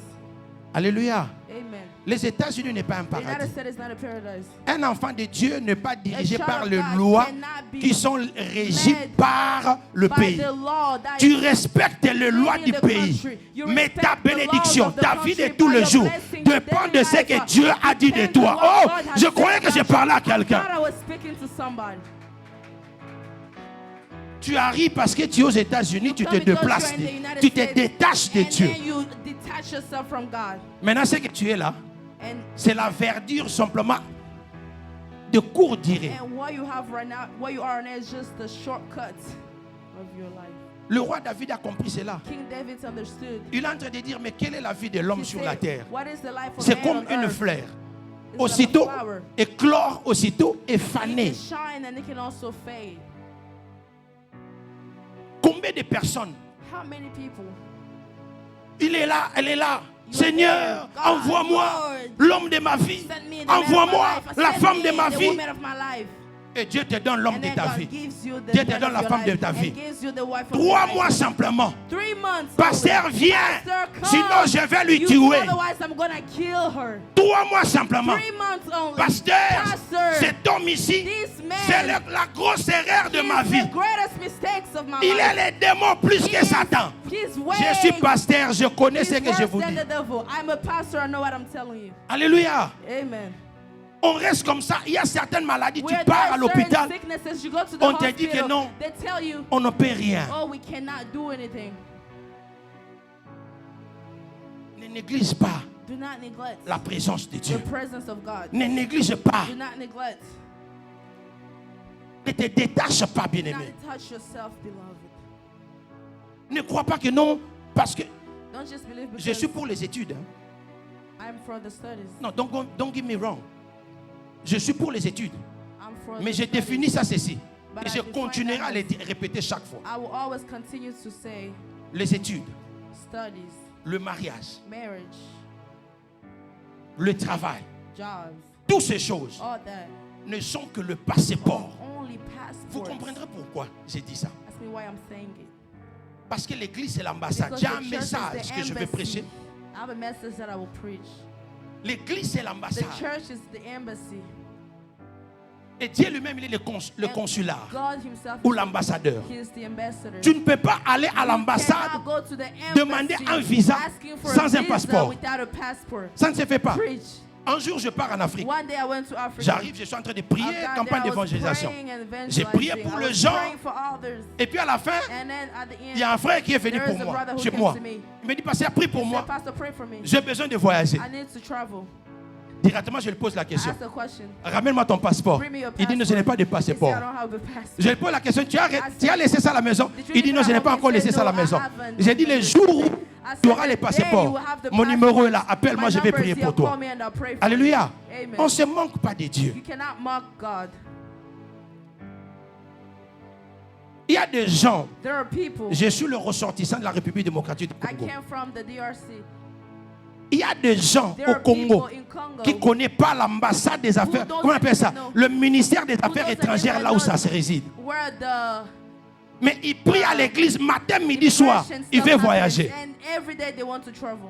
Alléluia. Amen. Les États-Unis n'est pas un The United paradis. States is not a paradise. Un enfant de Dieu n'est pas dirigé A child par of les God lois cannot be qui sont régies led par le By pays. the law that Tu is respectes les lois in du the pays. country. You Mais respect ta the bénédiction, laws of the ta vie de country tous by les your jours blessing, dépend your de ce daily que life. Dieu a dit de Depends toi. on what Oh, God has je said croyais que about je you. parlais à I quelqu'un. thought I was speaking to somebody. Tu arrives parce que tu es aux États-Unis, tu te Come because déplaces, you're in the United tu te States, détaches de and Dieu. then you detach yourself from God. Maintenant, ce que tu es là, And c'est la verdure simplement de courte durée. what you have right now, what you are now is just the shortcut of your life. Le roi David a compris cela. King David understood. Il est en train de dire, mais quelle est la vie de l'homme He sur said, la terre? what is the life of C'est man comme on une earth? fleur. It's Aussitôt, like a flower. éclore, aussitôt, et It faner. can shine and it can also fade. Combien de personnes? How many people? Il est là, elle est là. You Seigneur, are there. God, envoie-moi Lord, l'homme de ma vie. send me the man of my Envoie-moi life. la Send femme me de ma the vie. woman of my life. Et Dieu te donne l'homme And de then ta God vie. gives you the Dieu te man donne of la your femme de life ta and vie. gives you the wife of 3 your mois life. simplement. 3 months. Pasteur, only. viens. Pastor, come. Sinon, je vais lui You- tuer. Otherwise, I'm gonna kill her. 3 mois simplement. 3 months only. Pasteur, Pastor, cet homme ici, this man, c'est la grosse erreur de ma he's vie. the greatest mistakes of my Il life. est les démons plus que Satan. He's way, Je suis pasteur, je connais he's ce que je worse vous than dis. the devil. I'm a pastor, I know what I'm telling you. Alléluia. Amen. On reste comme ça. Il y a certaines maladies, tu Where pars à there are certain l'hôpital, sicknesses, you go to the on te dit que hospital, non. they tell you, on ne paie rien. oh, we cannot do anything. Ne néglige pas Do not neglect la présence de Dieu. the presence of God. Ne néglige pas. Do not neglect. Ne te détache pas, Do not bien-aimé. touch yourself, beloved. Ne crois pas que non, parce que Don't just believe je because suis pour les études. Hein. I'm for the studies. Non, don't get me wrong. Je suis pour les études. I'm for Mais the je studies. définis ça ceci. But Et I je define continuerai that à les as- répéter chaque fois. I will always continue to say Les études, studies, le mariage, marriage, le travail, jobs, toutes ces choses all that. ne sont que le passeport. Only Vous passports. comprendrez pourquoi j'ai dit ça. Ask me why I'm saying it. Parce que l'église c'est l'ambassade. Because J'ai the un church is message the que je vais embassy. prêcher. I have a message that I will preach. L'église c'est The l'ambassade. church is the embassy. Et Dieu lui-même il est le And consulat God himself ou l'ambassadeur. he is the ambassador. Tu ne peux pas aller à l'ambassade Cannot go to the demander embassy un visa asking for sans a un visa passeport. without a passport. Ça ne se fait pas. Preach. Un jour je pars en Afrique. One day I went to Africa. J'arrive, je suis en train de prier, I got campagne there, I was d'évangélisation. praying and J'ai prié evangelizing. pour I les was gens. praying for others. Et puis à la fin, And then at the end, il y a un frère qui est venu there pour is a moi, brother who chez came moi. to me. Il me dit, pasteur, prie pour He moi. said, Pastor, pray for me. J'ai besoin de voyager. I need to travel. Directement, je lui pose la I question. asked a question. Ramène-moi ton passeport. Bring me your Il dit, non, je n'ai pas de He said, passeport. I don't have a passport. Je lui pose la question, tu as laissé ça à la maison? Did you Il dit, leave non, it je n'ai at pas home? encore He laissé said, ça à la no, I maison. haven't. J'ai dit, le jour où I tu said, auras les the day passeports, you have the mon numéro est là, passport, appelle-moi, my je vais number prier is here, pour toi. call me and I'll pray for Alléluia. you. Amen. On ne se manque pas de Dieu. You cannot mock God. Il y a des gens, There are people. je suis le ressortissant de la République démocratique du I Congo. came from the DRC. Il y a des gens There au are Congo people in Congo qui ne connaissent pas l'ambassade des affaires, don't comment on appelle ça? know. Le ministère des Affaires doesn't étrangères, even là où know ça se réside. where the Mais il prie à l'église matin, midi, soir. immigration Il stuff veut happens, voyager. and every day they want to travel.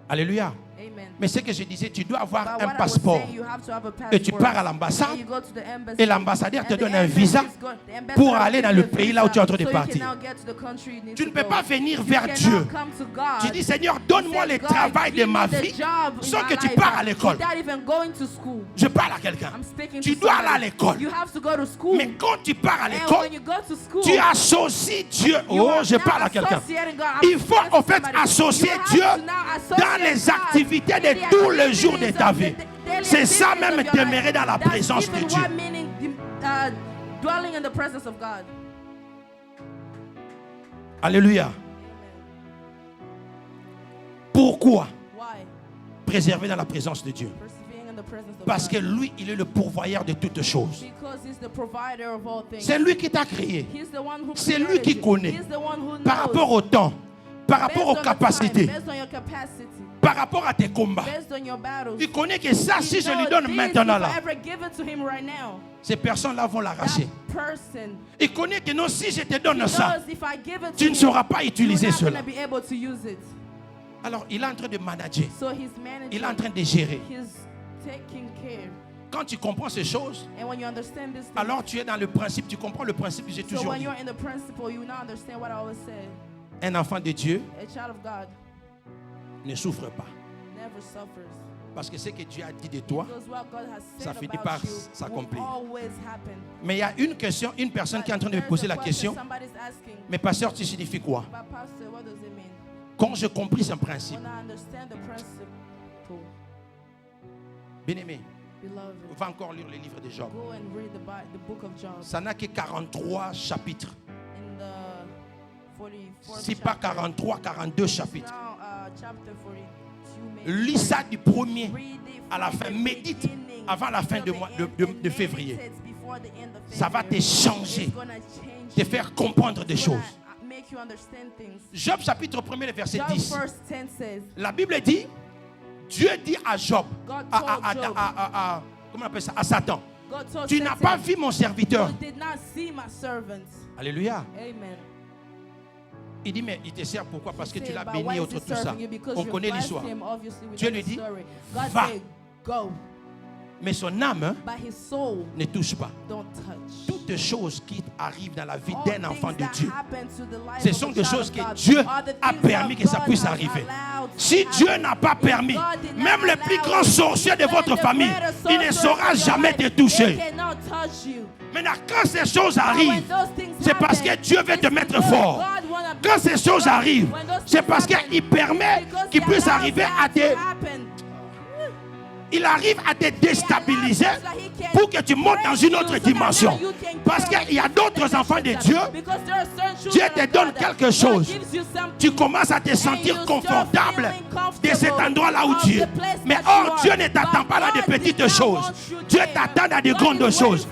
Alléluia. Amen. Mais ce que je disais, tu dois avoir But un what I was passeport. saying, you have to have a passport. Et tu pars à l'ambassade. And you go to the embassy. Et l'ambassadeur te And the donne un embassy visa is the ambassador pour aller dans gives le you a pays là où tu es en train de visa, so you partir. can now get to the country you need Tu ne to peux go. pas venir You vers cannot Dieu. come to God. Tu dis, Seigneur, donne-moi Say, le God, travail de give ma me the vie job in sans my que tu life, pars à l'école. without even going to school. Je parle à quelqu'un. I'm speaking Tu to dois aller à somebody. l'école. You have to go to school. Mais quand tu pars à And l'école, when you go to school, tu associes Dieu. you Oh, are je now parle à quelqu'un. associating God. I'm Il faut speaking to en fait somebody. associer You have Dieu to now associate dans les God activités in de the tous les jours de activities ta of vie. the daily C'est ça activities même of your demeurer life. dans la That's présence de even Dieu. what meaning dwelling in the presence of God. Alléluia. Pourquoi Why? préserver dans la présence de Dieu? Persevering in the presence of Parce que God. lui, il est le pourvoyeur de toutes choses. Because he's the provider of all things. C'est lui qui t'a créé. He's the one who C'est lui created qui you. connaît. He's the one who Par knows. rapport au temps, par rapport aux Based on the capacités, time, based on your capacity, par rapport à tes combats. based on your battles. Il connaît que ça, si je lui knows donne this, maintenant if là, I ever give it to him right now, ces personnes-là vont l'arracher. that person, Il connaît que non, si je te he donne ça, knows if I give it to tu ne him, sauras pas you're utiliser not cela. going to be able to use it. Alors, il est en train de manager. So he's managing. Il est en train de gérer. He's taking care. Quand tu comprends ces choses, And when you understand this thing, alors tu es dans le principe, tu comprends le principe que j'ai so toujours when dit. you're in the principle, you now understand what I always say. Un enfant de Dieu A child of God ne souffre pas. never suffers. Parce que ce que Dieu a dit de toi, Because what God has ça said finit about par you will s'accomplir. always happen. Mais il y a une question, une personne qui est en train de me There's poser a la question. somebody's asking, Mais pasteur, tu signifies quoi? but pastor, what does it mean? Quand j'ai compris ce principe, When I understand the principle, bien-aimé, beloved, va encore lire le livre de Job. go and read the book of Job. Ça n'a que 43 chapitres. In the 44th Si pas chapter. 43, 42 chapitres. Now, chapter 42. maybe. Lis ça du premier Read it à la from fin. the Médite beginning avant la fin till de the mois- end de and février. meditate before the end of Ça va te February. changer, It's gonna change te you. faire comprendre des It's gonna, choses. make you understand things. Job chapitre 1er, le verset Job 10. verse 10 says, La Bible dit, Dieu dit à Job, God à told Job, comment on appelle ça, à Satan, God told Tu n'as Satan, pas vu mon serviteur. you did not see my servant. Alléluia. Amen. Il dit, mais il te sert pourquoi? Parce que He tu said, l'as "But béni why is autre he tout ça. serving you? Because On you connaît blessed l'histoire. him, obviously, with Dieu the lui dit, story. God va. said, go. Mais son âme But his soul ne touche pas. don't touch. Toutes choses qui arrivent dans la vie All d'un enfant things de that Dieu, happen to the life ce of sont a des child choses of que God Dieu are the a things permis that que ça God puisse has arriver. allowed to Si Dieu happen. n'a pas If permis, God did not même le plus allow grand it, sorcier de even votre the famille, greatest il ne sorcerer saura of your jamais life, te toucher. they cannot touch you. Maintenant, quand ces choses But when arrivent, those things c'est parce happen, que Dieu veut te it's mettre because fort. God wanna Quand make ces you choses strong. arrivent, When those c'est things parce happen, qu'il permet because qu'il he puisse allows arriver that à to te... happen. Il arrive à te déstabiliser pour que tu montes dans une autre dimension. Parce qu'il y a d'autres enfants de Dieu, Dieu te donne quelque chose. Tu commences à te sentir confortable de cet endroit-là où tu es. Mais or, Dieu ne t'attend pas dans des petites choses. Dieu t'attend dans des grandes choses.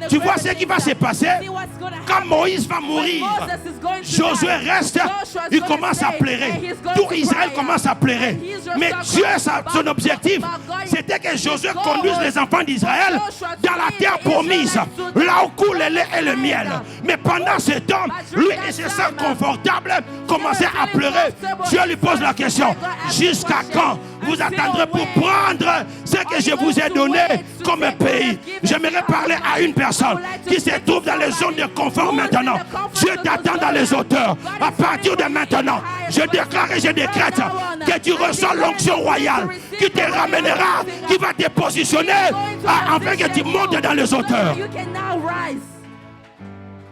Tu vois ce qui va se passer? Quand Moïse va mourir, Josué reste, il commence à pleurer. Tout Israël commence à pleurer. Mais Dieu, son objectif, c'était que Josué conduise les enfants d'Israël dans la terre promise, là où coule le lait et le miel. Mais pendant ce temps, lui, il se sent confortable, commençait à pleurer. Dieu lui pose la question, jusqu'à quand vous attendrez pour prendre ce que je vous ai donné comme pays? J'aimerais parler à une personne qui se trouve dans les zones de confort maintenant. Dieu t'attend dans les hauteurs. À partir de maintenant, je déclare et je décrète que tu reçois l'onction royale qui te ramènera, qui va te positionner afin que tu montes dans les hauteurs.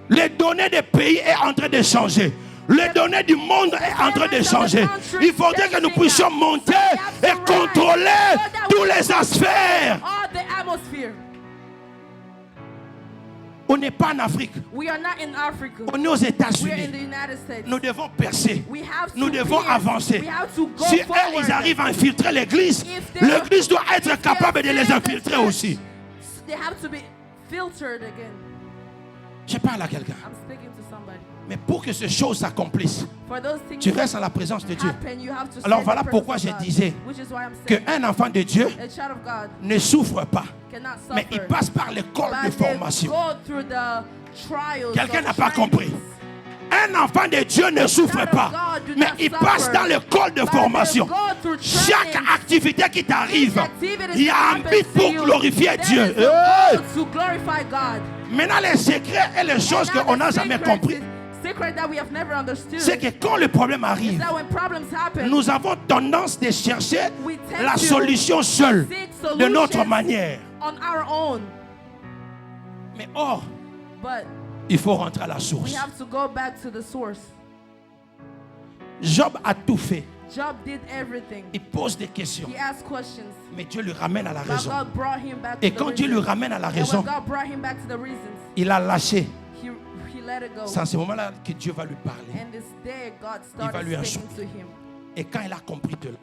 Les données des pays est en train de changer. Les données du monde est en train de changer. Il faudrait que nous puissions monter et contrôler tous les aspects. On n'est pas en Afrique. On est aux États-Unis. Nous devons percer. Nous devons avancer. Si eux, ils arrivent à infiltrer l'église, l'église doit être capable de les infiltrer aussi. Je parle à quelqu'un. Mais pour que ces choses s'accomplissent, tu restes en la présence de Dieu. Alors voilà pourquoi je disais qu'un enfant de Dieu ne souffre pas, mais il passe par l'école de formation. Quelqu'un n'a pas compris. Un enfant de Dieu ne souffre pas, mais il passe dans l'école de formation. Chaque activité qui t'arrive, il y a un but pour glorifier Dieu. Maintenant, les secrets et les choses qu'on n'a jamais compris, c'est que quand le problème arrive, nous avons tendance de chercher la solution seule, de notre manière. Mais or, il faut rentrer à la source. Job a tout fait. Il pose des questions. Mais Dieu lui ramène à la raison. Et quand Dieu lui ramène à la raison, il a lâché. C'est à ce moment-là que Dieu va lui parler. Il va lui instruire. Et quand il a compris de là,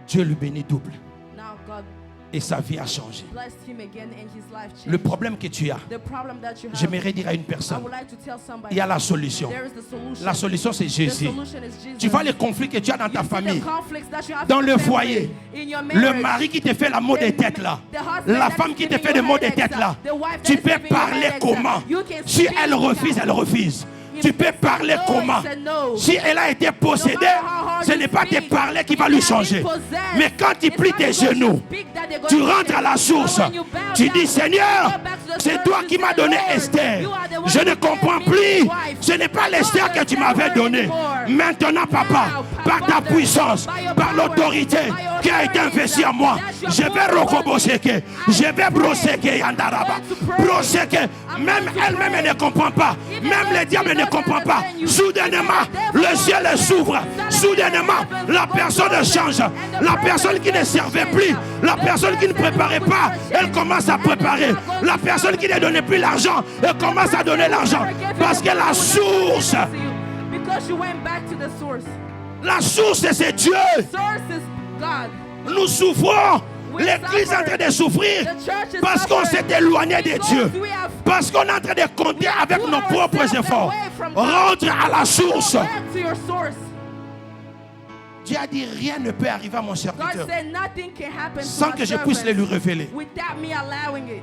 Dieu lui bénit double. Et sa vie a changé. Le problème que tu as, j'aimerais dire à une personne, il y a la solution. La solution, c'est Jésus. Tu vois les conflits que tu as dans ta famille, dans le foyer, le mari qui te fait la mot de tête là, la femme qui te fait des mots de tête là. Tu peux parler comment? Si elle refuse, elle refuse. Tu peux parler comment? Si elle a été possédée, ce n'est pas te parler qui va lui changer. Mais quand tu plies tes genoux, tu rentres à la source. Tu dis, Seigneur, c'est toi qui m'as donné Esther. Je ne comprends plus. Ce n'est pas l'Esther que tu m'avais donné. Maintenant, papa, par ta puissance, par l'autorité qui a été investie en moi, je vais recobosséquer. Je vais brosséquer Yandaraba. Brosséquer. Même elle-même, elle ne comprend pas. Même le diable ne comprend pas. Soudainement, le ciel s'ouvre. Soudainement, la personne change. La personne qui ne servait plus, la personne qui ne préparait pas, elle commence à préparer. La personne qui ne donnait plus l'argent, elle commence à donner l'argent. Parce que la source, c'est Dieu. Nous souffrons. L'église est en train de souffrir parce qu'on s'est éloigné de Dieu. Parce qu'on est en train de compter avec nos propres efforts. Rentre à la source. Dieu a dit rien ne peut arriver à mon God serviteur said nothing can happen sans to que my je puisse le lui servant révéler. without me allowing it.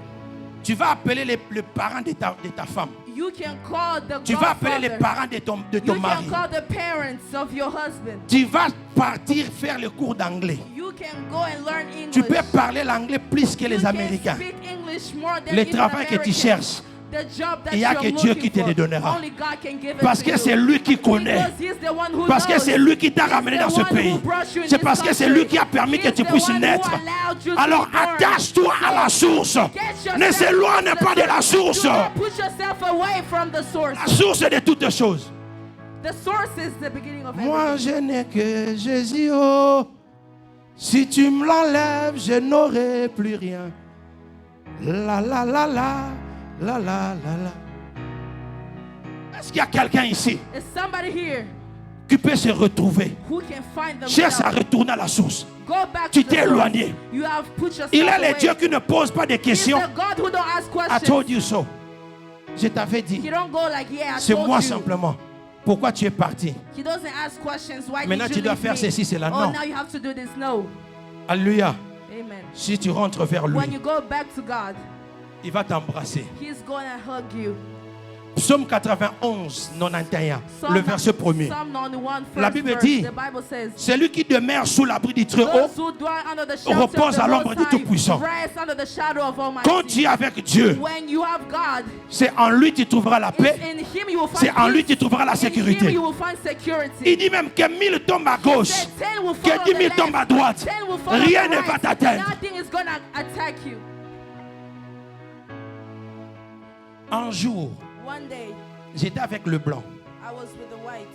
Tu vas appeler le parent de ta femme. You can call the Tu vas appeler les godfather. parents de ton You mari. can call the parents of your husband. Tu vas partir faire le cours d'anglais. You can go and learn English. Tu peux parler l'anglais plus que You les can Américains. speak English more than Le even travail que tu Americans. cherches, The job that il y a you're que Dieu looking qui te for, le donnera. only God can give it parce to que you. c'est lui qui connaît. Because he's the one who Parce que knows. c'est lui qui t'a He's ramené the dans ce one who pays. brought you in C'est this parce que c'est country. lui qui a permis que He's tu the puisses one who naître. allowed you to Alors be born. attache-toi à la source. Get Ne yourself s'éloigne to the pas de la source. source. Do not put yourself away from the source. La source de toutes choses. The source is the beginning of Moi everything. je n'ai que Jésus. Oh. Si tu me l'enlèves, je n'aurai plus rien. La la la la la la la la. Est-ce qu'il y a quelqu'un ici Is somebody here qui peut se retrouver? who can find them? Cherche à retourner à la source. Go back Tu to the t'es source. éloigné. You have put yourself Il est le away. Dieu qui ne pose pas de He's questions. the God who don't ask I questions. told you so. Je t'avais dit. He don't go like, yeah, I C'est told moi you. simplement. Pourquoi tu es parti? He doesn't ask questions. Why Maintenant, did tu you dois leave faire me? ceci, cela. Oh, Non. now you have to do this. No. Alléluia. Amen. Si tu rentres vers lui, When you go back to God, il va t'embrasser. He's going to hug you. Psaume 91, 91, Psalm- le verset premier. Psalm 91, La first Bible verse, dit, the Bible says, celui qui demeure sous l'abri du Très-Haut, those who dwell under the shelter repose of the à l'ombre Most du High Tout-Puissant. rest under the shadow of Almighty. quand tu es avec Dieu, When you have God, c'est en lui que tu trouveras la it's paix, in Him you will find c'est en lui peace. que tu trouveras la In Him sécurité. you will find security. Il dit même que 1000 tombent à gauche, Said 10 will que follow 10 the 000 left, tombent à droite, 10 will follow rien the ne right. va t'atteindre. Nothing is going to attack you. Un jour, One day, j'étais avec le blanc I was with the whites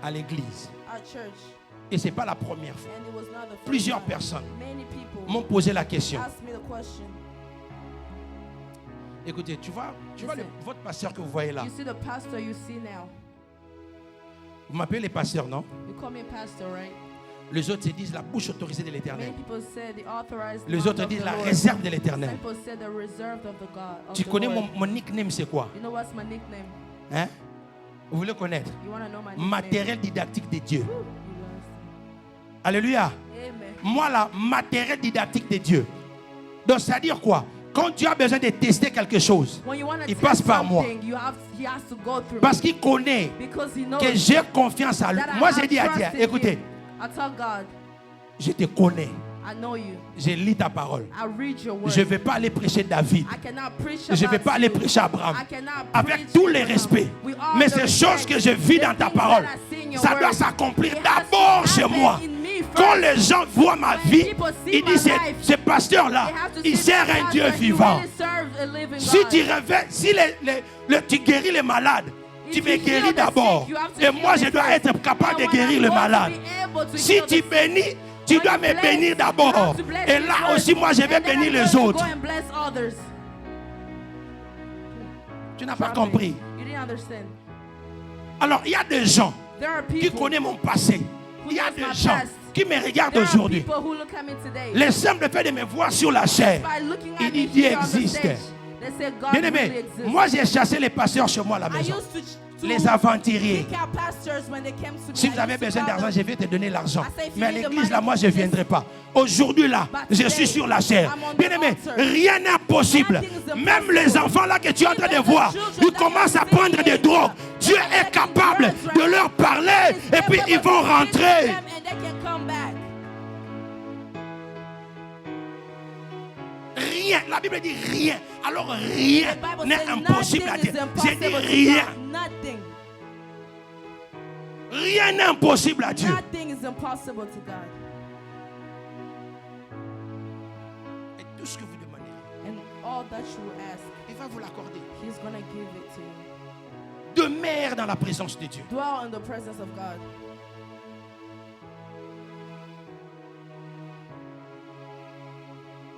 à l'église. at church, Et ce n'est pas la première fois. and it was not the first Plusieurs time. personnes Many people m'ont posé la question. asked me the question. Écoutez, tu vois Listen. votre pasteur que vous voyez là. You see the pastor you see now. Vous m'appelez les pasteurs, non? You call me a pastor, right? Les autres se disent la bouche autorisée de Many l'Éternel. people said the authorized Les mouth autres of disent the la Lord. réserve de Some l'Éternel. people said the reserved of the God. Of Tu the connais Lord. mon nickname, c'est quoi? You know what's my nickname? Hein? Vous voulez connaître? You want to know my nickname? Matériel didactique de Dieu. You lost Alléluia. it. Amen. Moi, là, matériel didactique de Dieu. Donc, c'est-à-dire quoi? Quand tu as besoin de tester quelque chose, When you want to il test passe par moi. something, he has to go through Parce me. qu'il connaît Because he knows que j'ai confiance en lui. that I Moi, have j'ai dit à trust Dieu, in écoutez, him. I tell God, je te connais. I know you. Je lis ta parole. I read your word. Je ne vais pas aller prêcher David. I cannot preach Je ne vais about pas aller you. prêcher Abraham. I cannot Avec preach tous les Abraham. respects. With all Mais the ces respect, choses que je vis the dans ta things parole, that I see in your ça doit word, s'accomplir it has to d'abord chez happen moi. in me first. Quand les gens voient ma When vie, people see ils my disent, life, ce pasteur-là, They have to il see sert that un Dieu pastor, he vivant. really serves a living Si God. tu réveilles, si tu guéris les malades, tu If me you heal guéris the d'abord. sick, you have to Et heal moi, the je dois sick. être capable de And when guérir I'm le going to malade. be able to Si heal the tu sick, bénis, tu when dois you me bless, bénir you d'abord. have to bless Et me là first. aussi, moi, je vais And then bénir I'm les going to autres. go and bless others. Tu n'as pas Dropping. compris. You didn't understand. Alors, il y a des gens There are qui people connaissent mon passé. who Il y a knows des my gens past. qui me regardent There are aujourd'hui. people who look at me today. Le simple fait de me voir sur la chair, By looking il at dit me Dieu here on the existe. stage, they say God Bien really aimé, exists. moi j'ai chassé les pasteurs chez moi à la I maison. used to Les aventuriers. kick out pastors when they came to me. Si I vous avez used to besoin call d'argent, them. je vais te donner l'argent. I say, if you Mais à need the l'église, là, money, moi, je ne viendrai pas. Aujourd'hui, là, But je today, suis sur la chair. I'm on the Bien aimé, altar. rien n'est impossible. Nothing is impossible. Même les enfants là que tu es en train de Even the voir, children ils that commencent à you're prendre des seeing, drogues. Dieu they're est taking capable drugs, de right? leur parler et puis ils vont rentrer. And they can come back. Rien, la Bible dit rien. Alors rien The Bible n'est says impossible à nothing Dieu. is J'ai impossible dit to rien. God. Nothing. Rien n'est impossible à Dieu. Nothing is impossible to God. Et tout ce que vous demandez, And all that you ask, il va vous l'accorder. He's going to give it to you. Demeure dans la présence de Dieu. Dwell in the presence of God.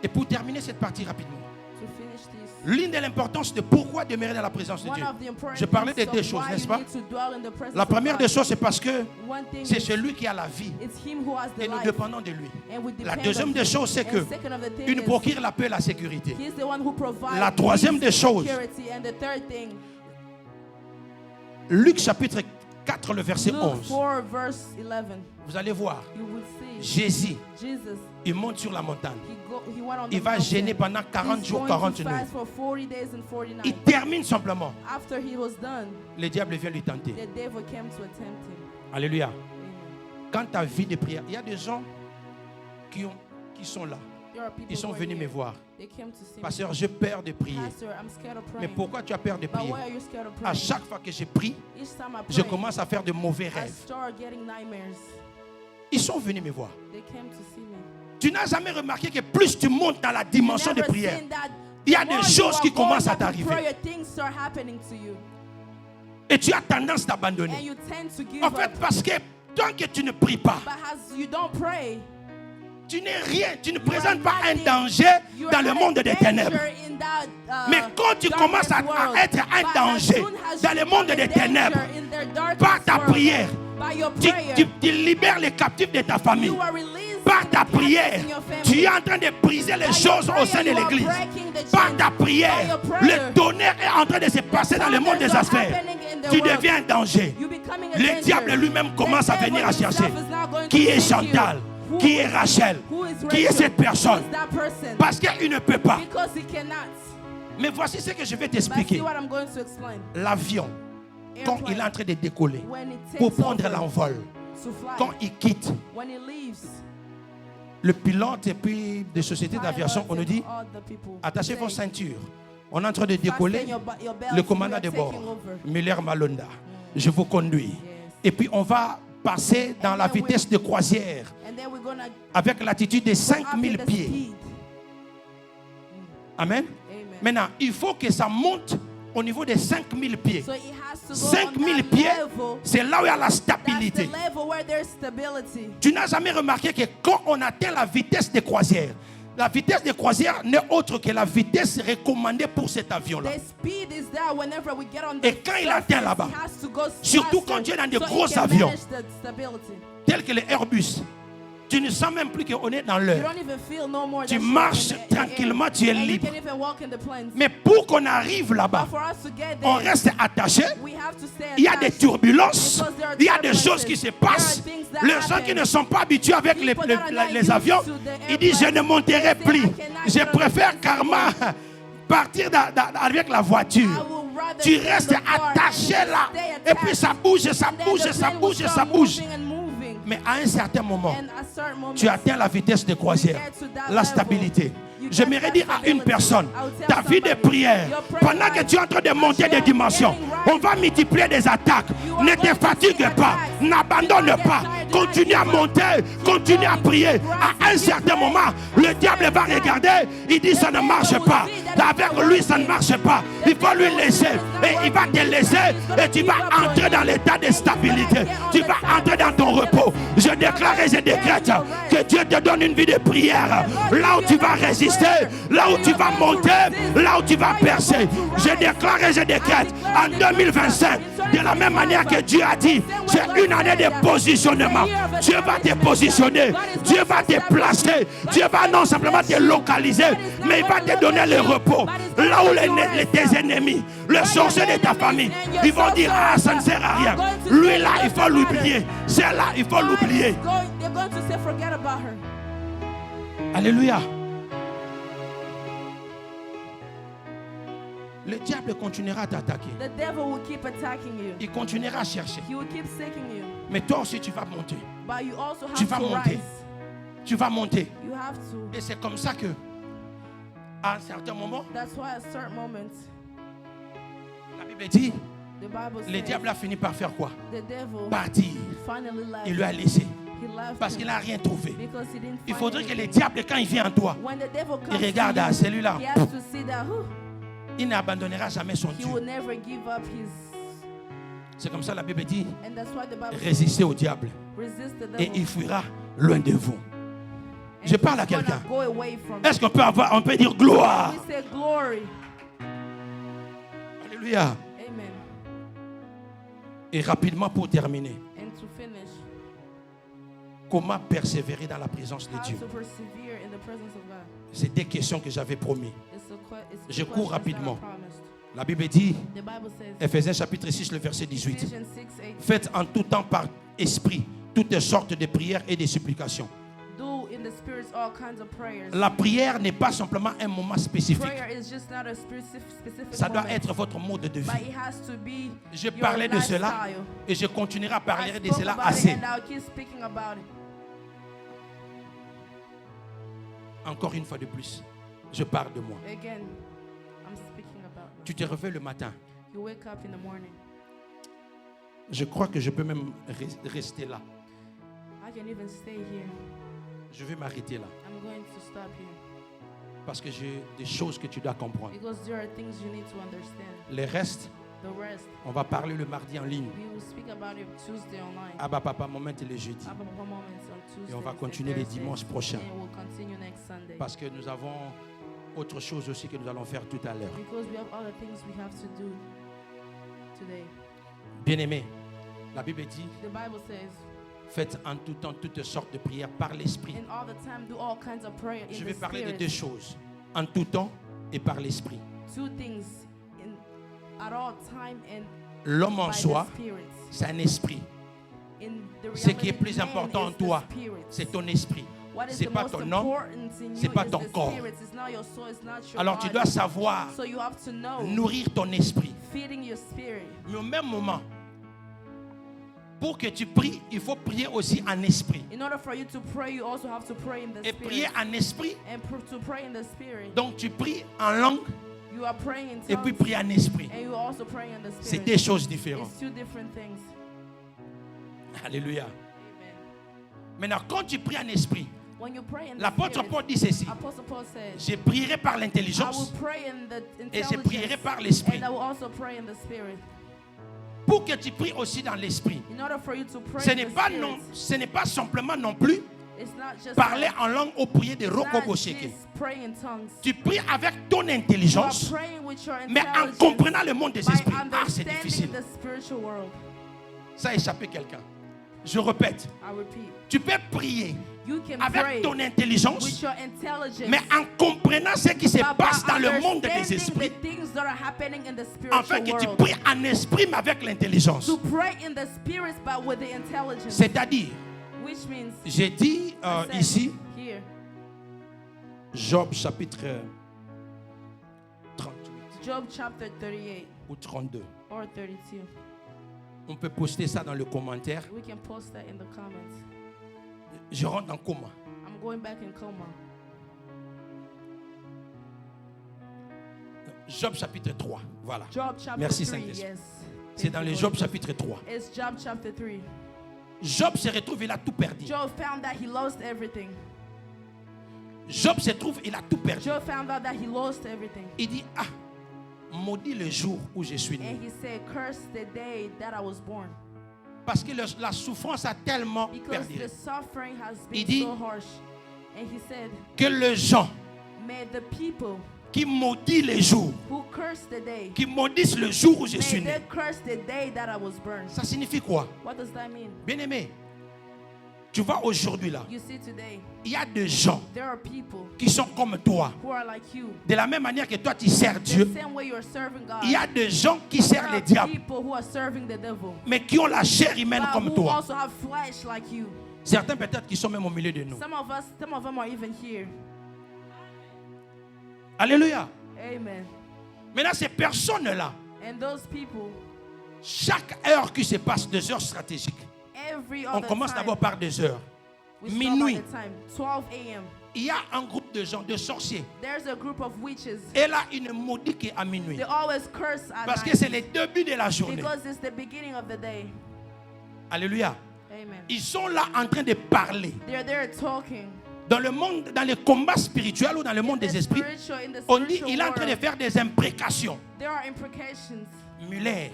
Et pour terminer cette partie rapidement, To finish this, l'une de l'importance de pourquoi demeurer dans la présence de one Dieu. of the important Je parlais de things deux of choses, why n'est-ce you pas? need to dwell in the presence La of première God. des choses, c'est parce que One thing c'est is, celui qui a la vie it's Him who has the et nous life. dépendons de lui. And we La depend deuxième on des Him. choses, c'est And que second of the thing il nous is, procure la paix et la sécurité. He's the one who provides La troisième peace, des choses, security. And the third thing, Luc chapitre 4, 4, le verset Luke 11. 4, verse 11. Vous allez voir, You will see Jésus, Jesus. il monte sur la montagne. He went on Il the va mountain. jeûner pendant 40 He's jours, going 40 to nuits. fast for 40 days and 40 Il nights. termine simplement. After he was done, Le diable vient lui tenter. the devil came to tempt him. Alléluia. Amen. Quand ta vie de prière, il y a des gens qui sont là. There are people Ils sont who are venus me here. voir. They came to see me. Pasteur, j'ai peur de prier. Pastor, I'm scared of Mais praying. pourquoi tu as peur de But prier? why are you scared of À praying? chaque fois que je prie, Each time I je pray, commence à faire de mauvais I rêves. start getting nightmares. Ils sont venus me voir. They came to see me. Tu n'as jamais remarqué que plus tu montes dans la dimension de Never prière, seen that il y a the des more choses you are qui commencent à going into t'arriver. prayer, things start happening to you. Et tu as tendance And d'abandonner. you tend to give En fait, up. parce que tant que tu ne pries pas, But as you don't pray, tu n'es rien. Tu ne you présentes are pas un nothing. danger You dans are le not monde a des danger ténèbres. in that, Mais quand tu darkness commences world. à être un But as danger soon as dans you le monde become a des ténèbres, danger in their darkness par ta world, prière, by your tu, prayer, tu libères les captifs de ta famille. you are releasing Par the ta captives prière, in your family. tu es en train de briser les By your choses prayer, au sein de you are l'église. breaking the Par chains. ta By prière, your prayer, le tonnerre est en train de se passer dans le monde des thunders are affaires. happening in the Tu world. deviens un danger. You becoming a Le danger. diable lui-même commence The à venir à devil chercher. himself is now going Qui to est seek you. Chantal? Who Qui est Rachel? Who is Qui est Rachel? cette personne? Who is that person? Parce qu'il ne peut pas. Because he cannot. Mais voici ce que je vais But see t'expliquer. what I'm going to explain. L'avion, quand il est en train de décoller, When it pour takes prendre over l'envol, to fly, quand il quitte, when it leaves, le pilote et puis des sociétés d'aviation, on nous dit, all the people attachez say, vos ceintures. On est en train de décoller. fasten your belts, Le commandant we de are bord, taking over. Müller Malonda, je vous conduis. Yes. Et puis on va passer dans And la then vitesse de croisière And then we're gonna avec latitude de up 5000 the pieds. speed. Amen. Amen. Maintenant, il faut que ça monte au niveau de 5000 pieds. So it has to go 5000 on that pieds, level. c'est là où il y a la That's the stabilité. level where there's stability. Tu n'as jamais remarqué que quand on atteint la vitesse de croisière, la vitesse de croisière n'est autre que la vitesse recommandée pour cet avion-là. The speed is there whenever we get on the Et quand il atteint surface, là-bas, it has to go surtout faster quand tu es dans des so it gros can avions, manage the stability. Tel que les Airbus, tu ne sens même plus qu'on est dans You l'heure. don't even feel no more Tu that you're marches in the air. tranquillement, tu es And you libre. can even walk in the planes. Mais pour qu'on arrive là-bas, But for us to get on there, reste attaché. we have to stay Il y a des attached. turbulences, Because there are il y a des turbulences. choses qui se passent. There are things that Les gens qui happen. ne sont pas habitués avec les, People that are not les used avions, to the ils disent je ne airplanes. monterai They say, plus. I cannot Je get on the préfère plane karma partir avec la I voiture. will rather Tu stay in restes the car attaché and là. stay Et puis attached. ça bouge, ça And then bouge, the ça plane will bouge, start ça bouge. moving and moving. Mais à un certain moment, And at certain moments, tu atteins la vitesse de croisière, you get to that la level. stabilité. You Je get m'aimerais that dire à une stability. personne, I will tell ta vie de somebody, prière, your prayer pendant que life, tu es en train de monter as des you're dimensions, getting right, on va multiplier des attaques. you are Ne going te to fatigue see pas, attacks. n'abandonne Do not get pas, tired, do not continue à give up. monter, continue à going, prier. keep rising, À un keep certain praying. moment, le diable va regarder, il dit ça ne marche pas. Avec lui, ça ne marche pas. Il faut lui laisser et il va te laisser et tu vas entrer dans l'état de stabilité. Tu vas entrer dans ton repos. Je déclare et je décrète que Dieu te donne une vie de prière. Là où tu vas résister, là où tu vas monter, là où tu vas percer. Je déclare et je décrète en 2025, de la même manière que Dieu a dit, c'est une année de positionnement. Dieu va te positionner, Dieu va te placer, Dieu va non simplement te localiser, mais il va te donner le repos. Là où tes ennemis, le sorcier de ta famille, ils vont dire, ah, ça ne sert à rien. Lui là, il faut l'oublier. Celle-là, il faut l'oublier. They're going to say, forget about her. Alléluia. Le diable continuera à t'attaquer. The devil will keep attacking you. Il continuera à chercher. He will keep seeking you. Mais toi aussi, tu vas monter. But you also Tu have vas to monter. rise. Tu vas monter. You have to. Et c'est comme ça que, à un certain moment, That's why at certain moments, la Bible dit, the Bible le says, diable a fini par faire quoi? the devil Partir. finally left. Il lui a laissé. He left Parce him qu'il n'a rien trouvé. because he didn't Il find faudrait que le anything. diable, quand il vient en toi, When the devil il comes regarde to à you, celui-là. he has to see that Il n'abandonnera jamais son he Dieu. will never give up his. C'est comme ça la Bible dit, And that's why the Bible says, résistez au diable resist the et devil. il fuira loin de vous. and Je parle à he's gonna quelqu'un. go away from Est-ce qu'on peut dire gloire? you. We say glory. Alléluia. Amen. Et rapidement pour terminer, And to finish, comment persévérer dans la présence de how Dieu? to persevere in the presence of God. C'est des questions que j'avais promis. It's a Je two cours questions that I rapidement. promised. La Bible dit, The Bible says, Éphésiens chapitre 6, le verset 18. Ephesians 6:8, Faites en tout temps par esprit toutes sortes de prières et de supplications. do in the Spirit all kinds of prayers. La prière n'est pas simplement un moment spécifique. Prayer is just not a specific Ça doit moment, être votre mode de but vie. it has to be Je your parlais de cela lifestyle. et je continuerai à I parler de spoke cela about it assez. and I'll keep speaking about it. Encore une fois de plus, je parle de moi. Again, I'm speaking about Tu te réveilles le matin. you wake up in the morning. Je crois que je peux même rester là. I can even stay here. Je vais m'arrêter là. I'm going to stop here Parce que j'ai des choses que tu dois comprendre. because there are things you need to understand. Les restes, The rest, on va parler le mardi en ligne. we will speak about it Tuesday online. Abba Papa Moment et le jeudi. Abba Papa Moments on Tuesday. Et on va continuer les dimanches prochains. And we'll continue next Sunday. Parce que nous avons autre chose aussi que nous allons faire tout à l'heure. Because we have other things we have to do today. Bien-aimés, la Bible dit, The Bible says, faites en tout temps toutes sortes de prières par l'esprit. in all the time, do all kinds of prayer in Je the vais parler de Spirit. deux choses. En tout temps et par l'esprit. Two things at all time and L'homme en by soi, the Spirit. c'est un esprit. In the Ce qui est reality, plus man important en is the toi, Spirit. c'est ton esprit. What is C'est the pas most ton homme, important in c'est you pas is ton the corps. Spirit. It's not your soul, it's not your Alors tu body. dois savoir So you have to know, nourrir ton esprit. feeding your spirit. Mais au même moment, pour que tu pries, il faut prier aussi en esprit. In order for you to pray, you also have to pray in the Et prier Spirit. en esprit, And to pray in the Spirit, donc tu pries en langue you are praying in et puis tongues, prier en esprit. and you also pray in the C'est Spirit. deux choses différentes. It's two different things. Alléluia. Amen. Maintenant, quand tu pries en esprit, When you pray in the l'apôtre Spirit, Paul dit ceci. Apostle Paul says, Je prierai par I will l'intelligence pray in the et je prierai intelligence, par l'esprit. and I will also pray in the Spirit. Pour que tu pries aussi dans l'esprit, In order for you to pray ce in n'est the pas, Spirit, ce n'est pas simplement non plus it's not just parler en langue ou prier de it's not rokobosheke. just praying in tongues. Tu pries avec ton You are intelligence, praying with your mais en intelligence comprenant le monde des by esprits. Ah, c'est understanding difficile. the spiritual world. Ça a échappé quelqu'un. Je répète, I repeat, tu peux prier you can avec pray ton with intelligence, your intelligence, mais en comprenant ce qui se but passe by dans le monde des understanding esprits, the things that are happening in the spiritual afin que tu world. pries en esprit, mais avec l'intelligence. To pray in the spirit, but with the intelligence, C'est-à-dire, which means j'ai dit I said ici, here, Job chapitre 38 Job chapter 38 ou 32. or 32. On peut poster ça dans le commentaire. We can post that in the comments. Je rentre en coma. I'm going back in coma. Job chapitre 3. Voilà. Job chapter Merci, 3, Saint-Esprit. yes. C'est Thank dans you, le Holy Job Ghost. chapitre 3. It's Job chapter 3. Job se retrouve, il a tout perdu. Job found that he lost everything. Job se trouve, il a tout perdu. Job found out that he lost everything. Il dit, ah, maudit le jour où je suis né. And he said, curse the day that I was born. Parce que la souffrance a tellement Because perdu. the suffering has Il been dit- so harsh. And he said, Que les gens may the people qui maudissent les jours, who curse the day, qui maudissent le jour où je may suis they né. curse the day that I was burned. Ça signifie quoi? What does that mean? Bien-aimé, tu vois aujourd'hui là, You see today, il y a des gens there are people qui sont comme toi. who are like you. De la même manière que toi tu sers Dieu, The same way you're serving God. il y a des gens qui There servent are le diable, people who are serving the devil. mais qui ont la chair humaine But comme who toi. also have flesh like you. Certains peut-être qui sont même au milieu de nous. Some of them are even here. Alléluia. Amen. Maintenant, ces personnes-là, And those people, chaque heure qui se passe, 2 heures stratégiques. every On other commence time, d'abord par 2 heures. we start minuit. by the time, 12 a.m. Il y a un groupe de gens, de sorciers. There's a group of witches. Et là, une maudite qui est à minuit. They always curse at Parce que night c'est le début de la journée. because it's the beginning of the day. Alléluia. Amen. Ils sont là en train de parler. They're there talking. Dans le monde, dans les combats spirituels ou dans le monde In des the esprits, in the on dit spiritual il est en train de world, faire des imprécations. there are imprecations. Muller,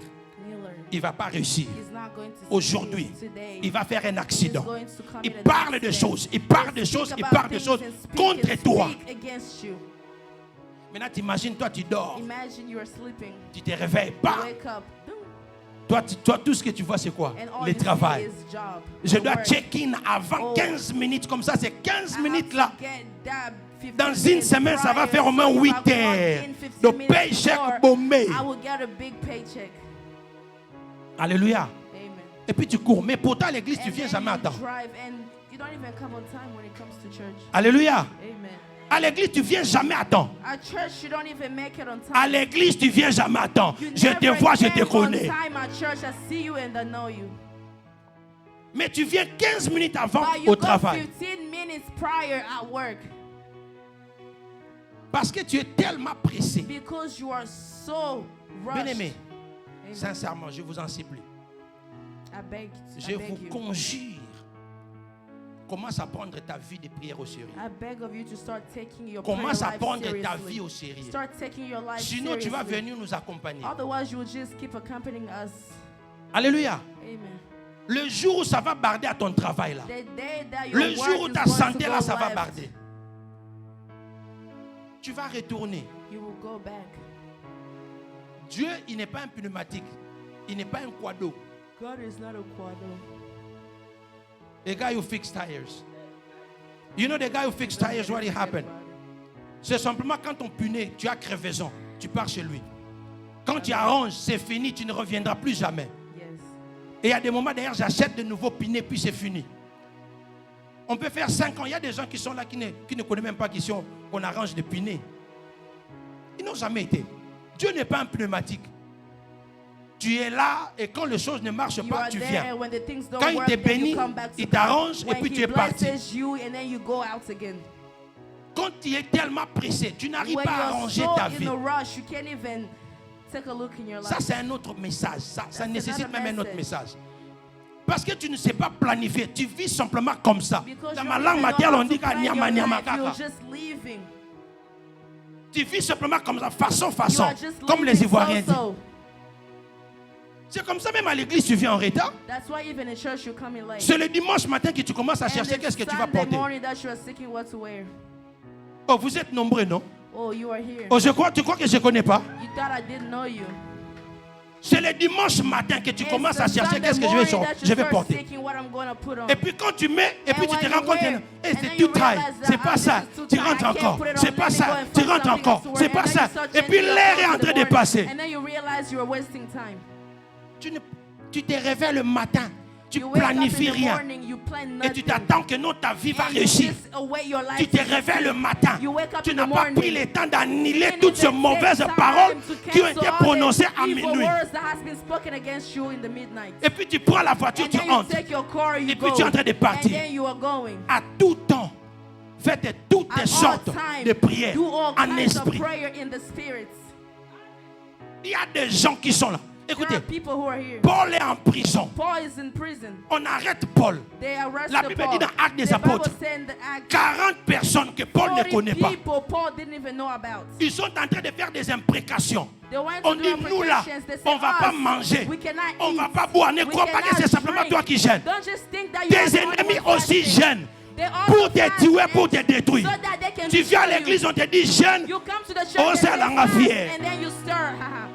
Miller, il ne va pas réussir. he's not going to Aujourd'hui, succeed today. il va faire un He's accident. going to commit Il an parle de accident. choses, il parle de He'll choses, speak il about parle de things choses and speak contre and toi. speak against you. Maintenant, t'imagines, toi, tu dors, Imagine you are sleeping. tu te réveilles, You pas. wake up. Boom. Toi, tout ce que tu vois, c'est quoi? And all Le you see travail. is job. Je the dois work. check-in avant Oh. 15 minutes, comme ça, c'est 15 I have minutes to là. get that Dans une semaine, ça va faire au moins 8 heures. Le paycheck bombé. I will get a big paycheck. Alléluia. Amen. Et puis tu cours. Mais pourtant, à l'église, tu viens jamais à temps. Drive and you don't even come on time when it comes to church. Alléluia. Amen. À l'église, tu viens jamais à temps. At church, you don't even make it on time. À l'église, tu viens jamais à temps. You Je te vois, je never te came on connais. time at church. I see you and I know you. Mais tu viens 15 minutes avant But you au go travail. 15 minutes prior at work Parce que tu es tellement pressé. because you are so rushed. Bien-aimé, Amen. sincèrement, je vous en supplie. I beg Je you. vous conjure. Commence à prendre ta vie de prière au sérieux. I beg of you to start taking your prayer Commence à life prendre ta seriously. vie au sérieux. Start taking your life Sinon, tu vas seriously. venir nous accompagner. Otherwise, you will just keep accompanying us. Alléluia. Amen. Le jour où ça va barder à ton travail là. The day that your Le work jour où is ta going santé to là, go ça va left, barder. Tu vas retourner. you will go back. Dieu, il n'est pas un pneumatique. Il n'est pas un quado. God is not a quado. The guy who fix tires. You know the guy who fix tires, what happened? C'est simplement quand ton pneu, tu as crevaison, tu pars chez lui. Quand tu arranges, c'est fini, tu ne reviendras plus jamais. Yes. Et il y a des moments d'ailleurs, j'achète de nouveaux pneus, puis c'est fini. On peut faire 5 ans. Il y a des gens qui sont là qui ne connaissent même pas qu'on arrange des pneus. Ils n'ont jamais été. Dieu n'est pas un pneumatique. Tu es là et quand les choses ne marchent You pas, are tu there viens. and when the things don't Quand il work, te then you bénit, come back to il God. t'arrange et When puis he tu es parti. blesses you and then you go out again. Quand tu es tellement pressé, tu n'arrives When pas à you're arranger so ta in vie. a rush, you can't even take a look in your Ça, life. c'est un autre message. Ça nécessite another même un autre message. message. Parce que tu ne sais pas planifier. Tu vis simplement comme ça. Because Dans you ma don't langue even know maternelle, how on to dit plan your nyama nyama life. You're kaka. just leaving. Tu vis simplement comme ça, façon, You are just comme les leaving Ivoiriens disent. so. C'est comme ça, même à l'église, tu viens en retard. That's why even in church you come in late. C'est le dimanche matin que tu commences à And chercher it's qu'est-ce que tu vas Sunday porter. morning that you are seeking what to wear. Oh, vous êtes nombreux, non? Oh, you are here. Oh, tu crois que je ne connais pas? You thought I didn't know you. C'est le dimanche matin que tu It's commences à the chercher Sunday qu'est-ce que morning je that you vais start porter. seeking what I'm gonna put on. Et puis quand tu mets, et puis And tu te when rends you compte, wear, eh, and c'est then too you tight, realize that, c'est pas this ça, is too tu tight, rentres I can't encore, put it on, c'est let pas me ça, go and tu find rentres something encore, else to wear. c'est And pas then ça. you start Et puis changing your l'air est clothes en in the train de morning, passer. And then you realize you are wasting time. Tu te réveilles le matin, tu You wake up in planifies the rien. morning, you plan Et nothing. tu t'attends que non, ta vie va And you réussir. just await your life Tu te to réveilles succeed. le matin. You wake up Tu in n'as the pas morning. pris le temps d'annuler Didn't toutes ces even mauvaises take time paroles to qui ont cancel été all prononcées the à evil minuit. words that has been spoken against you in the midnight. Et puis tu prends la voiture, And tu then you entres. take your car, you Et puis go. tu es en train de partir. And then you are going. À tout temps, faites toutes At les sortes all time, de prières do all en kinds of esprit. prayer in the spirits. Il y a des gens qui sont là. There Écoutez, are people who are here. Paul est en prison. Paul is in prison. On arrête Paul. They arrested La Bible Paul. dit dans Actes des The Bible Apôtres, said in the Acts, 40 personnes que Paul ne 40 connaît pas. people Paul didn't even know about. Ils sont en train de faire des imprécations. They went On to dit, do nous là, imprecations. They on said, ne va pas us, manger. we cannot On ne eat. va pas boire. Ne We crois pas que cannot c'est simplement drink. toi qui gênes. Don't just think that you are Tes the only ennemis one aussi fasting. gênent They all pour te fast tuer, pour te so détruire. that they can Tu viens à destroy l'église, you. on te dit jeûne. You come to the church Oh, and c'est they la fast, fière. and then you stir. Haha.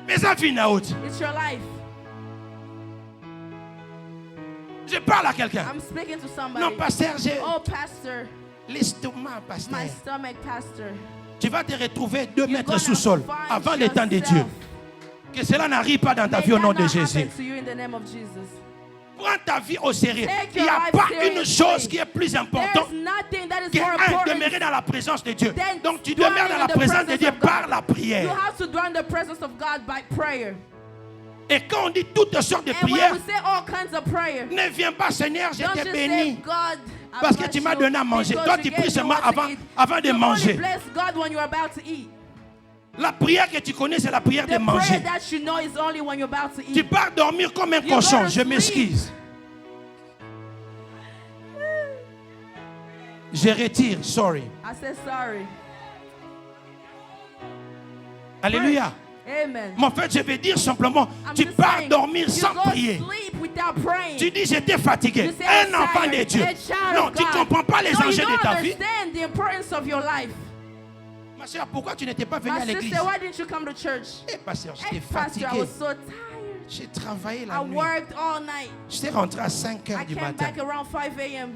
Mais ça finit à haute. It's your life. Je parle à quelqu'un. I'm speaking to somebody. Non, pasteur, j'ai Oh, pastor, l'estomac, pasteur. my stomach, pastor. Tu vas te retrouver 2 You're mètres gonna sous sol find avant le temps de Dieu. yourself. Que cela n'arrive pas dans ta May vie au that nom de not Jésus. happen to you in the name of Jesus. Prends ta vie au sérieux. Take Il n'y your a life pas une seriously. chose qui est plus importante There's nothing that is more qu'un important. demeurer dans la présence de Dieu. Then Donc tu dwelling demeures dans in la the présence de presence Dieu of God. par la You prière. have to dwell in the presence of God by prayer. Et quand on dit toutes sortes de And when prières, we say all kinds of prayer, ne viens pas Seigneur, je don't t'ai just béni. say God, I Parce que bless tu m'as you donné à manger. because Toi, you tu gave pries me seulement what to avant eat. de You manger. only bless God when you're about to eat. La prière que tu connais, c'est la prière de The prayer manger. that you know is only when you're about to Tu eat. pars dormir comme un You go cochon. to Je sleep. m'excuse. Je retire, sorry. I said sorry. Alléluia. Amen. Mais en fait, je vais dire simplement, I'm tu just pars saying, dormir you sans go prier. sleep without praying. Tu dis, j'étais fatigué. You say, Un I'm enfant tired, de Dieu. a child Non, of tu ne God. comprends pas les No, you enjeux de don't ta vie. understand the importance of your life. Ma soeur, pourquoi tu n'étais pas venu My à l'église? sister, why didn't you come to church? Eh, pasteur, Hey, j'étais pastor, I fatigué. was so tired. J'ai travaillé I la nuit. worked all night. J'étais rentré à 5 I heures du came matin. back around 5 a.m.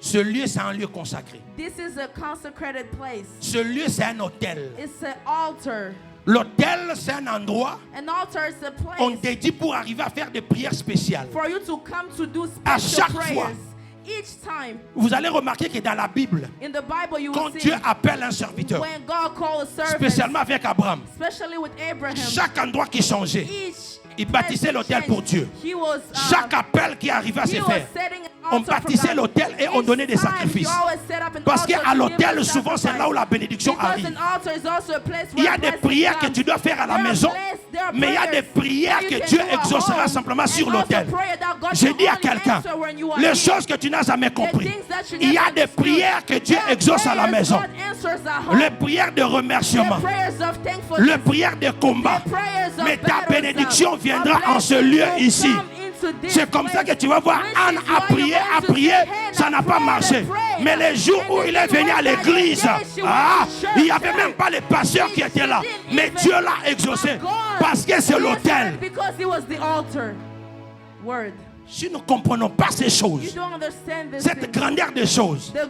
Ce lieu, c'est un lieu consacré. This is a consecrated place. Ce lieu, c'est un hôtel. It's an altar. L'hôtel, c'est un endroit An altar is a on place dédie pour arriver à faire des prières spéciales. for you to come to do À special chaque fois. prayers. Each time Vous allez remarquer que dans la Bible, in the Bible you quand will see Dieu appelle un serviteur, when God called a servant, spécialement avec Abraham, especially with Abraham, chaque endroit qui changeait, each il bâtissait l'autel pour Dieu. He was, Chaque appel qui arrivait à se he was faire, setting an on altar for bâtissait God. l'autel et on Each donnait des time, sacrifices. he always set up an Parce altar qu'à to give l'autel, a souvent, c'est là où la bénédiction Because arrive. an altar is also a place Il y where a des blessing prières que comes. tu dois faire à la There are maison, there are mais il y a des prayers prières that you que can Dieu do at exaucera home, simplement sur and also l'autel. prayer that God J'ai will dit à only quelqu'un, answer when you are les in. choses que tu n'as jamais compris. The things that you Il y a never des understood. prières que Dieu There are exauce à la prayers maison. God answers at home. Les prières de remerciement, The prayers of thankfulness. les prières de combat. The prayers of Mais ta battles. bénédiction A viendra en ce blessing lieu will ici. come into this C'est comme ça que place. tu vas voir, This Anne is a why prié, you're going to prié, see Hannah ça n'a pas prayed marché. and prayed. Mais les jours And où the il est thing venu à was that l'église, the day she went to church, il n'y avait même pas les pasteurs qui étaient là. Mais Dieu l'a exaucé parce que c'est l'autel. Because it was the altar. Word. Si nous ne comprenons pas ces You choses, don't understand this cette thing. grandeur des choses, The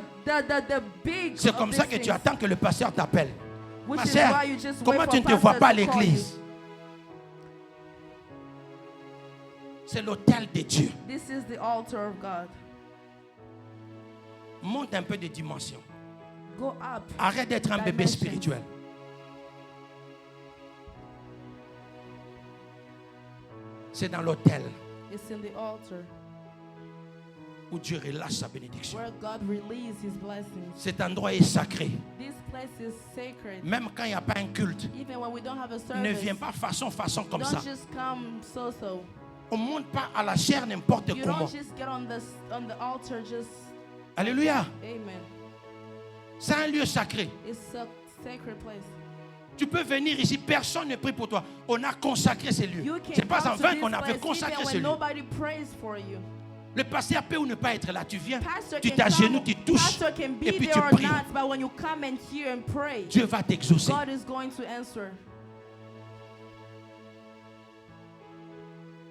big c'est of comme ça these que tu things, attends que le pasteur t'appelle. which Ma is sœur, why you just comment wait tu for ne te vois pastor pas à to call you. l'église? C'est l'autel de Dieu. This is the altar of God. Monte un peu de dimension. Go up. Arrête d'être un bébé Dimension. spirituel. C'est dans l'autel It's in the altar où Dieu relâche sa bénédiction. where God releases His blessings. Cet endroit est sacré. This place is sacred. Même quand il n'y a pas un culte, Even when we don't have a ne service, viens pas façon comme don't ça. just come so. On ne monte pas à la chair n'importe You comment. don't just get on the altar just. Alléluia. Amen. C'est un lieu sacré. It's a sacred place. Tu peux venir ici, personne ne prie pour toi. On a consacré ces lieux. You C'est can pas come en to vain this qu'on avait place consacré even ces when lieux. nobody prays for you. Le pasteur peut ou ne pas être là. Tu viens, Pastor tu can t'agenouilles, come, tu touches pastor can be et puis there tu or pries. not, but when you come and hear and pray, Dieu va t'exaucer. God is going to answer.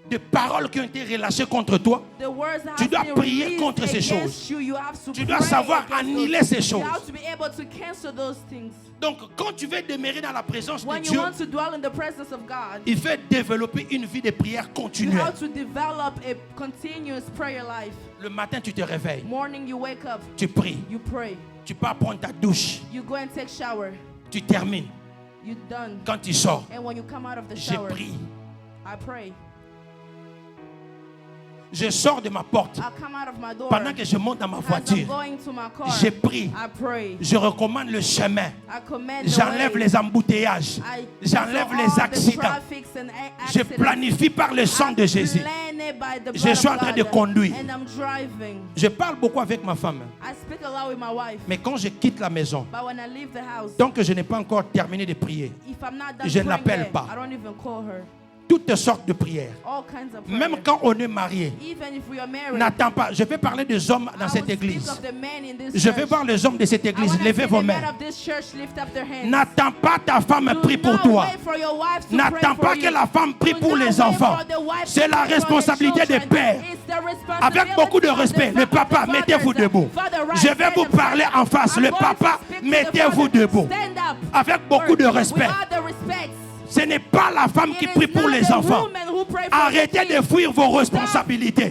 Des paroles qui ont été relâchées contre toi, The words that tu have dois been prier released contre ces against choses. you, you have to Tu dois pray savoir against annihiler those. ces choses. You have to be able to cancel those things. Donc, quand tu veux demeurer dans la présence de When you Dieu, want to dwell in the presence of God, il faut développer une vie de prière you continuelle. have to develop a continuous prayer life. Le matin, tu te réveilles, Morning you wake up, tu pries, you pray. tu pars prendre ta douche, You go and take shower. tu termines. You done. Quand tu sors, And when you come out of the je shower, prie. I pray. Je sors de ma porte. I come out of my door. Pendant que je monte dans ma As I'm voiture, going to my car, je prie. I pray. Je recommande le chemin. I command the J'enlève way. les embouteillages. I J'enlève cancel les all the accidents. traffics and Je accidents. planifie par le sang de Jésus. Planted by the Je blood suis of en train God. de conduire. And I'm driving. Je parle beaucoup avec ma femme. I speak a lot with my wife. Mais quand je quitte la maison, But when I leave the house, tant que je n'ai pas encore terminé de prier, if I'm not done je ne praying l'appelle yet, pas. I don't even call her. toutes sortes de prières. All kinds of prayer. Même quand on est marié, Even if we are married, n'attends pas. Je vais parler des hommes dans I cette will speak église. of the men in this Je vais church. voir les hommes de cette I église. wanna Levez see vos the men mains. of this church lift up their hands. N'attends pas ta femme Do prie pour not toi. wait for your wife to N'attends pray pas for que you. la femme prie Do pour not les wait enfants. for the wife to C'est la pray for the responsabilité des children. pères. It's the responsibility Avec beaucoup de of the respect, le papa, fathers. mettez-vous debout. Father, rise, Je vais stand vous up, parler stand up. en face. I'm Le going to papa, speak to the mettez-vous father. debout. Stand up. Avec beaucoup de respect. With all the respect. Ce n'est pas la femme qui prie pour les enfants. Arrêtez de fuir vos responsabilités.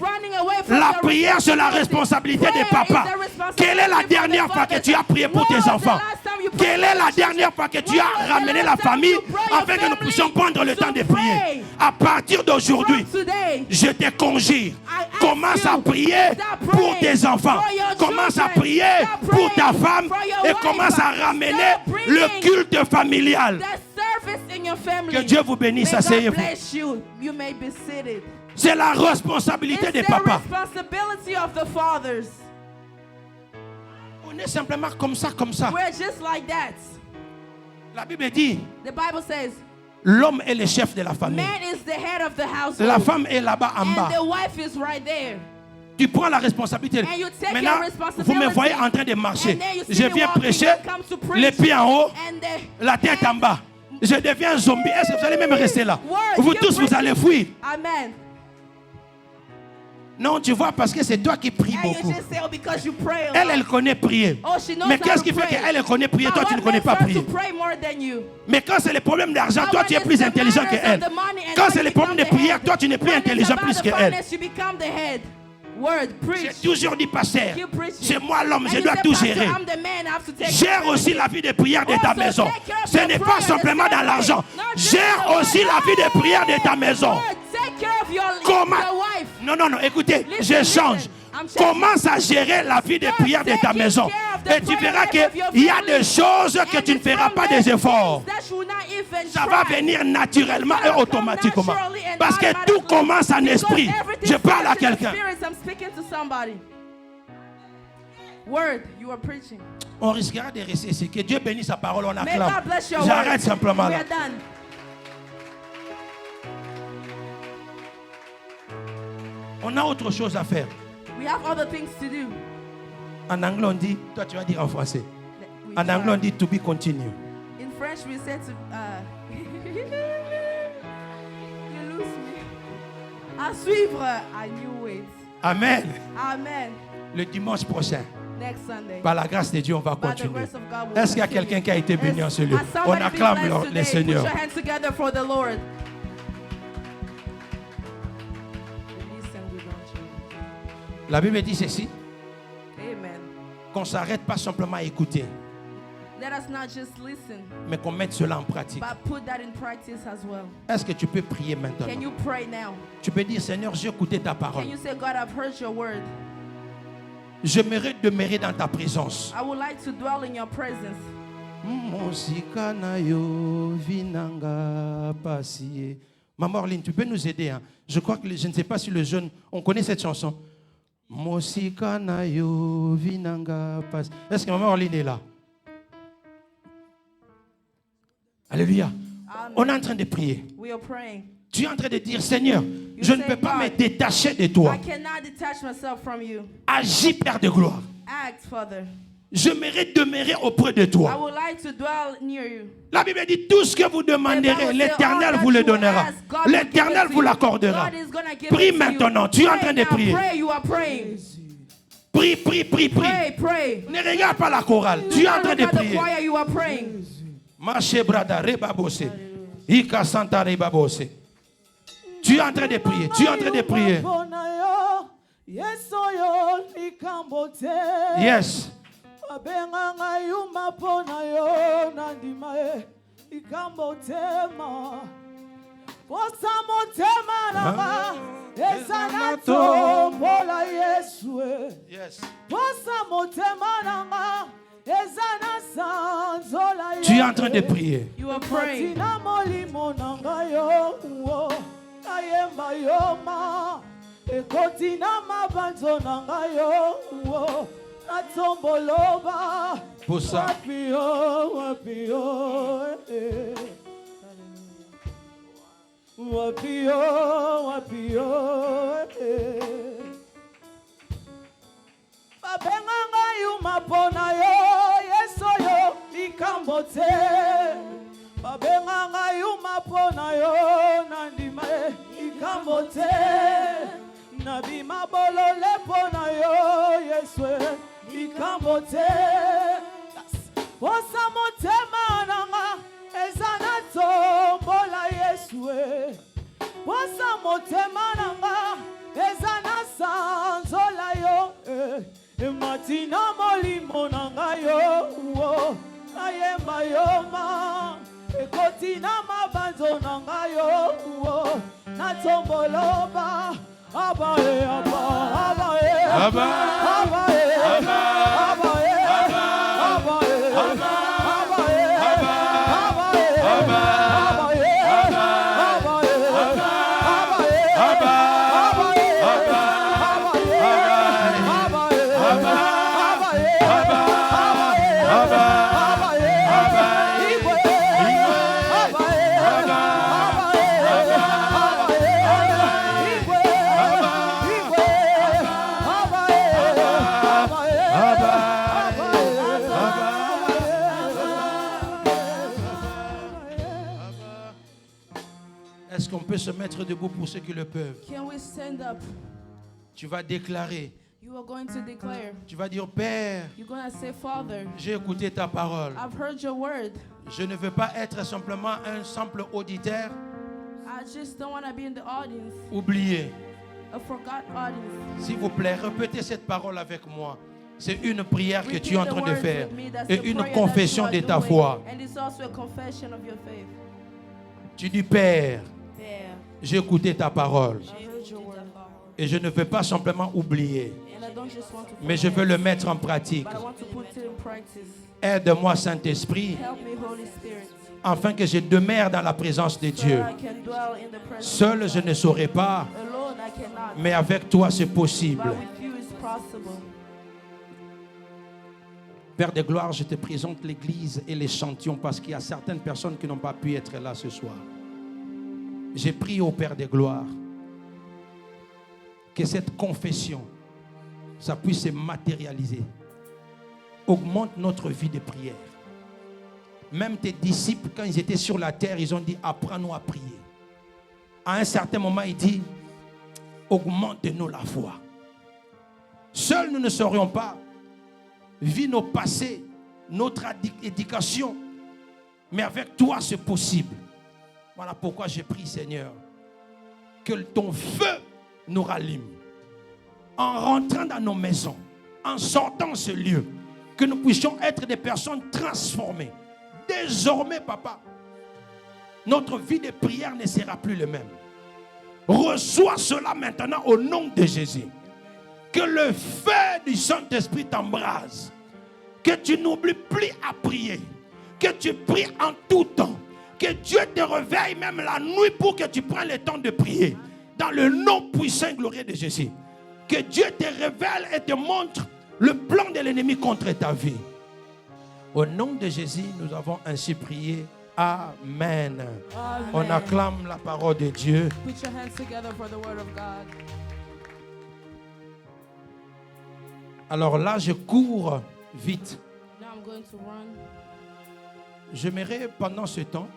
La prière, c'est la responsabilité des papas. Quelle est la dernière fois que tu as prié pour tes enfants? Quelle est la dernière fois que tu as ramené la famille afin que nous puissions prendre le temps de prier? À partir d'aujourd'hui, je te conjure. Commence à prier pour tes enfants. Commence à prier pour ta femme et commence à ramener le culte familial. Que Dieu vous bénisse, asseyez-vous. C'est la responsabilité des papas. On est simplement comme ça, comme ça. La Bible dit, l'homme est le chef de la famille. La femme est là-bas en bas. Tu prends la responsabilité. Maintenant, vous me voyez en train de marcher. Je viens prêcher, les pieds en haut, la tête en bas. Je deviens un zombie. Est-ce que vous allez même rester là? Vous tous, vous allez fuir. Amen. Non, tu vois, parce que c'est toi qui pries And you beaucoup. just say, oh, because you pray a Elle lot. connaît prier. Oh, she knows Mais how qu'est-ce to qui fait pray. qu'elle connaît prier, toi But tu ne what connais makes pas her prier? to pray more than you? Mais quand c'est le problème d'argent, But toi when tu es it's plus the intelligent matters qu'elle. of the money and Quand how c'est you le problème become de the prière, head. toi tu n'es plus When it's intelligent about plus the qu'elle. finance, you become the head. Word, preach. J'ai toujours dit, pasteur, Keep preaching. c'est moi l'homme, And je you dois say, tout Pastor, gérer. I'm the man, I have to take care Gère of aussi everything. la vie de prière de ta Also, maison. take care of Ce your n'est pas prayer the simplement same dans way. l'argent. Not just Gère the aussi word. la vie de prière de ta maison. Word, take care of your Comment? wife. Non, non, non, écoutez, Listen, je change. listen. I'm changing. Commence à gérer la vie de First, prière de ta taking maison. care of the Et tu prayer verras life of your qu'il y a family. des choses que And tu ne it's feras from pas those des efforts. things that you will not even Ça va try. venir naturellement It's et gonna come automatiquement. naturally and Parce que tout automatically. commence en Because esprit. everything Je parle à starts in the quelqu'un. spirit. I'm speaking to somebody. Word, you are preaching. On risquera de rester ici. Que Dieu bénisse sa parole, on May acclame. God bless your word. J'arrête simplement We là. are done. On a autre chose à faire. We have other things to do. En anglais, on dit, toi tu vas dire en français. We En try. anglais, on dit to be continue. In French, we said to. You lose me. À suivre. I knew it. Amen. Amen. Le dimanche prochain, Next Sunday. par la grâce de Dieu, on va By the continuer. grace of God, we'll Est-ce qu'il y a continue. quelqu'un qui a été béni en ce lieu? Has On somebody been acclame blessed le today? Seigneur. Put your hands together for the Lord. Listen, we don't change. La Bible dit ceci, Amen. qu'on ne s'arrête pas simplement à écouter, Let us not just listen, mais qu'on mette cela en pratique. but put that in practice as well. Est-ce que tu peux prier maintenant? Can you pray now? Tu peux dire, Seigneur, j'ai écouté ta parole. Can you say, God, I've heard your word. J'aimerais demeurer dans ta présence. I would like to dwell in your presence. Mosika na yo vinanga pasie. Maman Orline, tu peux nous aider, hein? Je crois que je ne sais pas si le jeune, on connaît cette chanson. Mosika na yo vinanga pasie. Est-ce que Maman Orline est là? Alléluia. Amen. On est en train de prier. We are praying. Tu es en train de dire, Seigneur, je ne peux pas me détacher de toi. I cannot detach myself from you. Agis, Père de gloire. Act, Father. J'aimerais demeurer auprès de I toi. would like to dwell near you. La Bible dit, tout ce que vous demanderez, l'Éternel vous le donnera. L'Éternel vous l'accordera. Prie maintenant. Tu es en train de prier. Pray, you are praying. Prie, prie, prie, prie. Pray, pray. Ne regarde pas la chorale. Tu es en train de Look at the prier. choir, you are praying. Marche brada rebabose. Ika santa rebabose. Tu es en train de prier. Tu es en train de prier. Yes. Yes. Tu es en train de prier. You are praying. Pour ça, Matina molimo nangayo ayemba yoma ekotina mabanzo nangayo natomboloba abae abae abae est-ce qu'on peut se mettre debout pour ceux qui le peuvent? Can we stand up? Tu vas déclarer. You are going to declare. Tu vas dire, Père, You're going to say, Father, j'ai écouté ta parole. I've heard your word. Je ne veux pas être simplement un simple auditeur I just don't want to be in the audience, oublié. a forgotten audience. S'il vous plaît, répétez cette parole avec moi. C'est une prière que tu es en Repeat the train de words faire with me. That's et the une prayer confession that you de are ta doing. foi. And it's also a confession of your faith. Tu dis, Père, There. j'ai écouté ta parole I heard your word. et je ne veux pas simplement oublier, And I don't just want to mais je veux le mettre en pratique. but I want to put it in practice. Aide-moi, Saint-Esprit, Help me, Holy Spirit, afin que je demeure dans la présence de so Dieu. that I can dwell in the presence Seul, of je God. ne saurais pas, Alone, I cannot. mais avec toi, c'est possible. But with you, it's possible. Père de gloire, je te présente l'église et les chantions parce qu'il y a certaines personnes qui n'ont pas pu être là ce soir. J'ai prié au Père de gloire que cette confession, ça puisse se matérialiser. Augmente notre vie de prière. Même tes disciples, quand ils étaient sur la terre, ils ont dit, apprends-nous à prier. À un certain moment, il dit, augmente-nous la foi. Seuls, nous ne saurions pas vivre nos passés, notre éducation. Mais avec toi, c'est possible. Voilà pourquoi j'ai prié, Seigneur, que ton feu nous rallume. En rentrant dans nos maisons, en sortant de ce lieu, que nous puissions être des personnes transformées. Désormais, Papa, notre vie de prière ne sera plus le même. Reçois cela maintenant au nom de Jésus. Que le feu du Saint-Esprit t'embrase. Que tu n'oublies plus à prier. Que tu pries en tout temps. Que Dieu te réveille même la nuit pour que tu prennes le temps de prier. Dans le nom puissant et glorieux de Jésus. Que Dieu te révèle et te montre le plan de l'ennemi contre ta vie. Au nom de Jésus, nous avons ainsi prié. Amen. Amen. On acclame la parole de Dieu. Put your hands together for the word of God. Alors là, je cours vite. Now I'm going to run. J'aimerais pendant ce temps,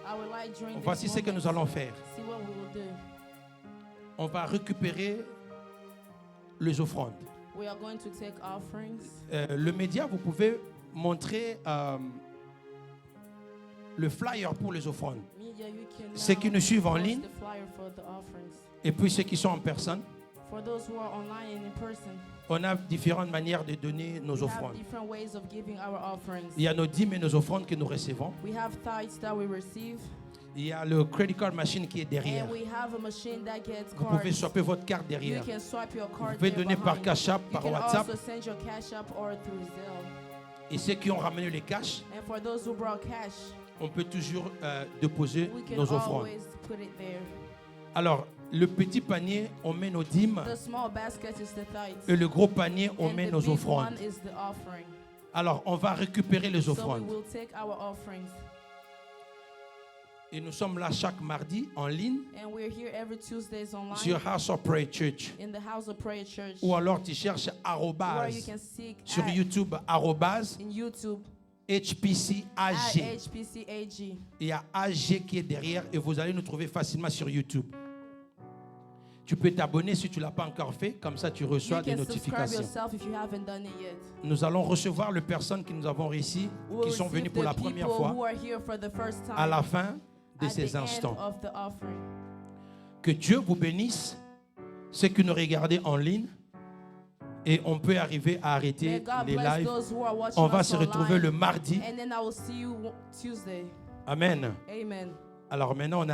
I would like during this voici ce que moment nous allons faire. see what we will do. On va récupérer les offrandes. We are going to take offerings. Le média, vous pouvez montrer le flyer pour les offrandes. Media, you can Ceux qui nous suivent en post ligne the flyer for the offerings. et puis ceux qui sont en personne. For those who are online and in person, On a différentes manières de donner nos we have offrandes. different ways of giving our offerings. Il y a nos dîmes et nos offrandes que nous recevons. We have tithes that we receive, Il y a le credit card machine qui est derrière. and we have a machine that gets Vous pouvez cards. swapper votre carte You derrière. can swipe your card Vous pouvez there donner par behind. Cash App, You par can WhatsApp. also send your cash app or through Zelle. Et ceux qui ont ramené les cash, And for those who brought cash, on peut toujours déposer we can nos offrandes. always put it there. Alors, le petit panier, on met nos dîmes. The small basket is the tithes. Et le gros panier, on And met the nos big offrandes. one is the offering. Alors, on va récupérer les So we offrandes. will take our offerings. Et nous sommes là chaque mardi en ligne And we're here every Tuesdays online sur House of Prayer Church. in the House of Prayer Church. Ou alors tu cherches Where you arrobase can seek sur at- YouTube, arrobase in YouTube HPC at AG. HPCAG. Il y a AG qui est derrière et vous allez nous trouver facilement sur YouTube. Tu peux t'abonner si tu ne l'as pas encore fait, comme ça tu You reçois des can subscribe notifications. yourself if you haven't done it yet. Nous allons recevoir les personnes que nous avons réussi, We will qui sont receive venues pour the la première people who fois, are here for the first time à la fin de at ces the end instants. of the offering. Que Dieu vous bénisse, ceux qui nous regardez en ligne, et on peut arriver à May arrêter God les bless lives. those who are watching On va us se retrouver le online. mardi. And then I will see you Tuesday. Amen. Amen. Alors maintenant, on a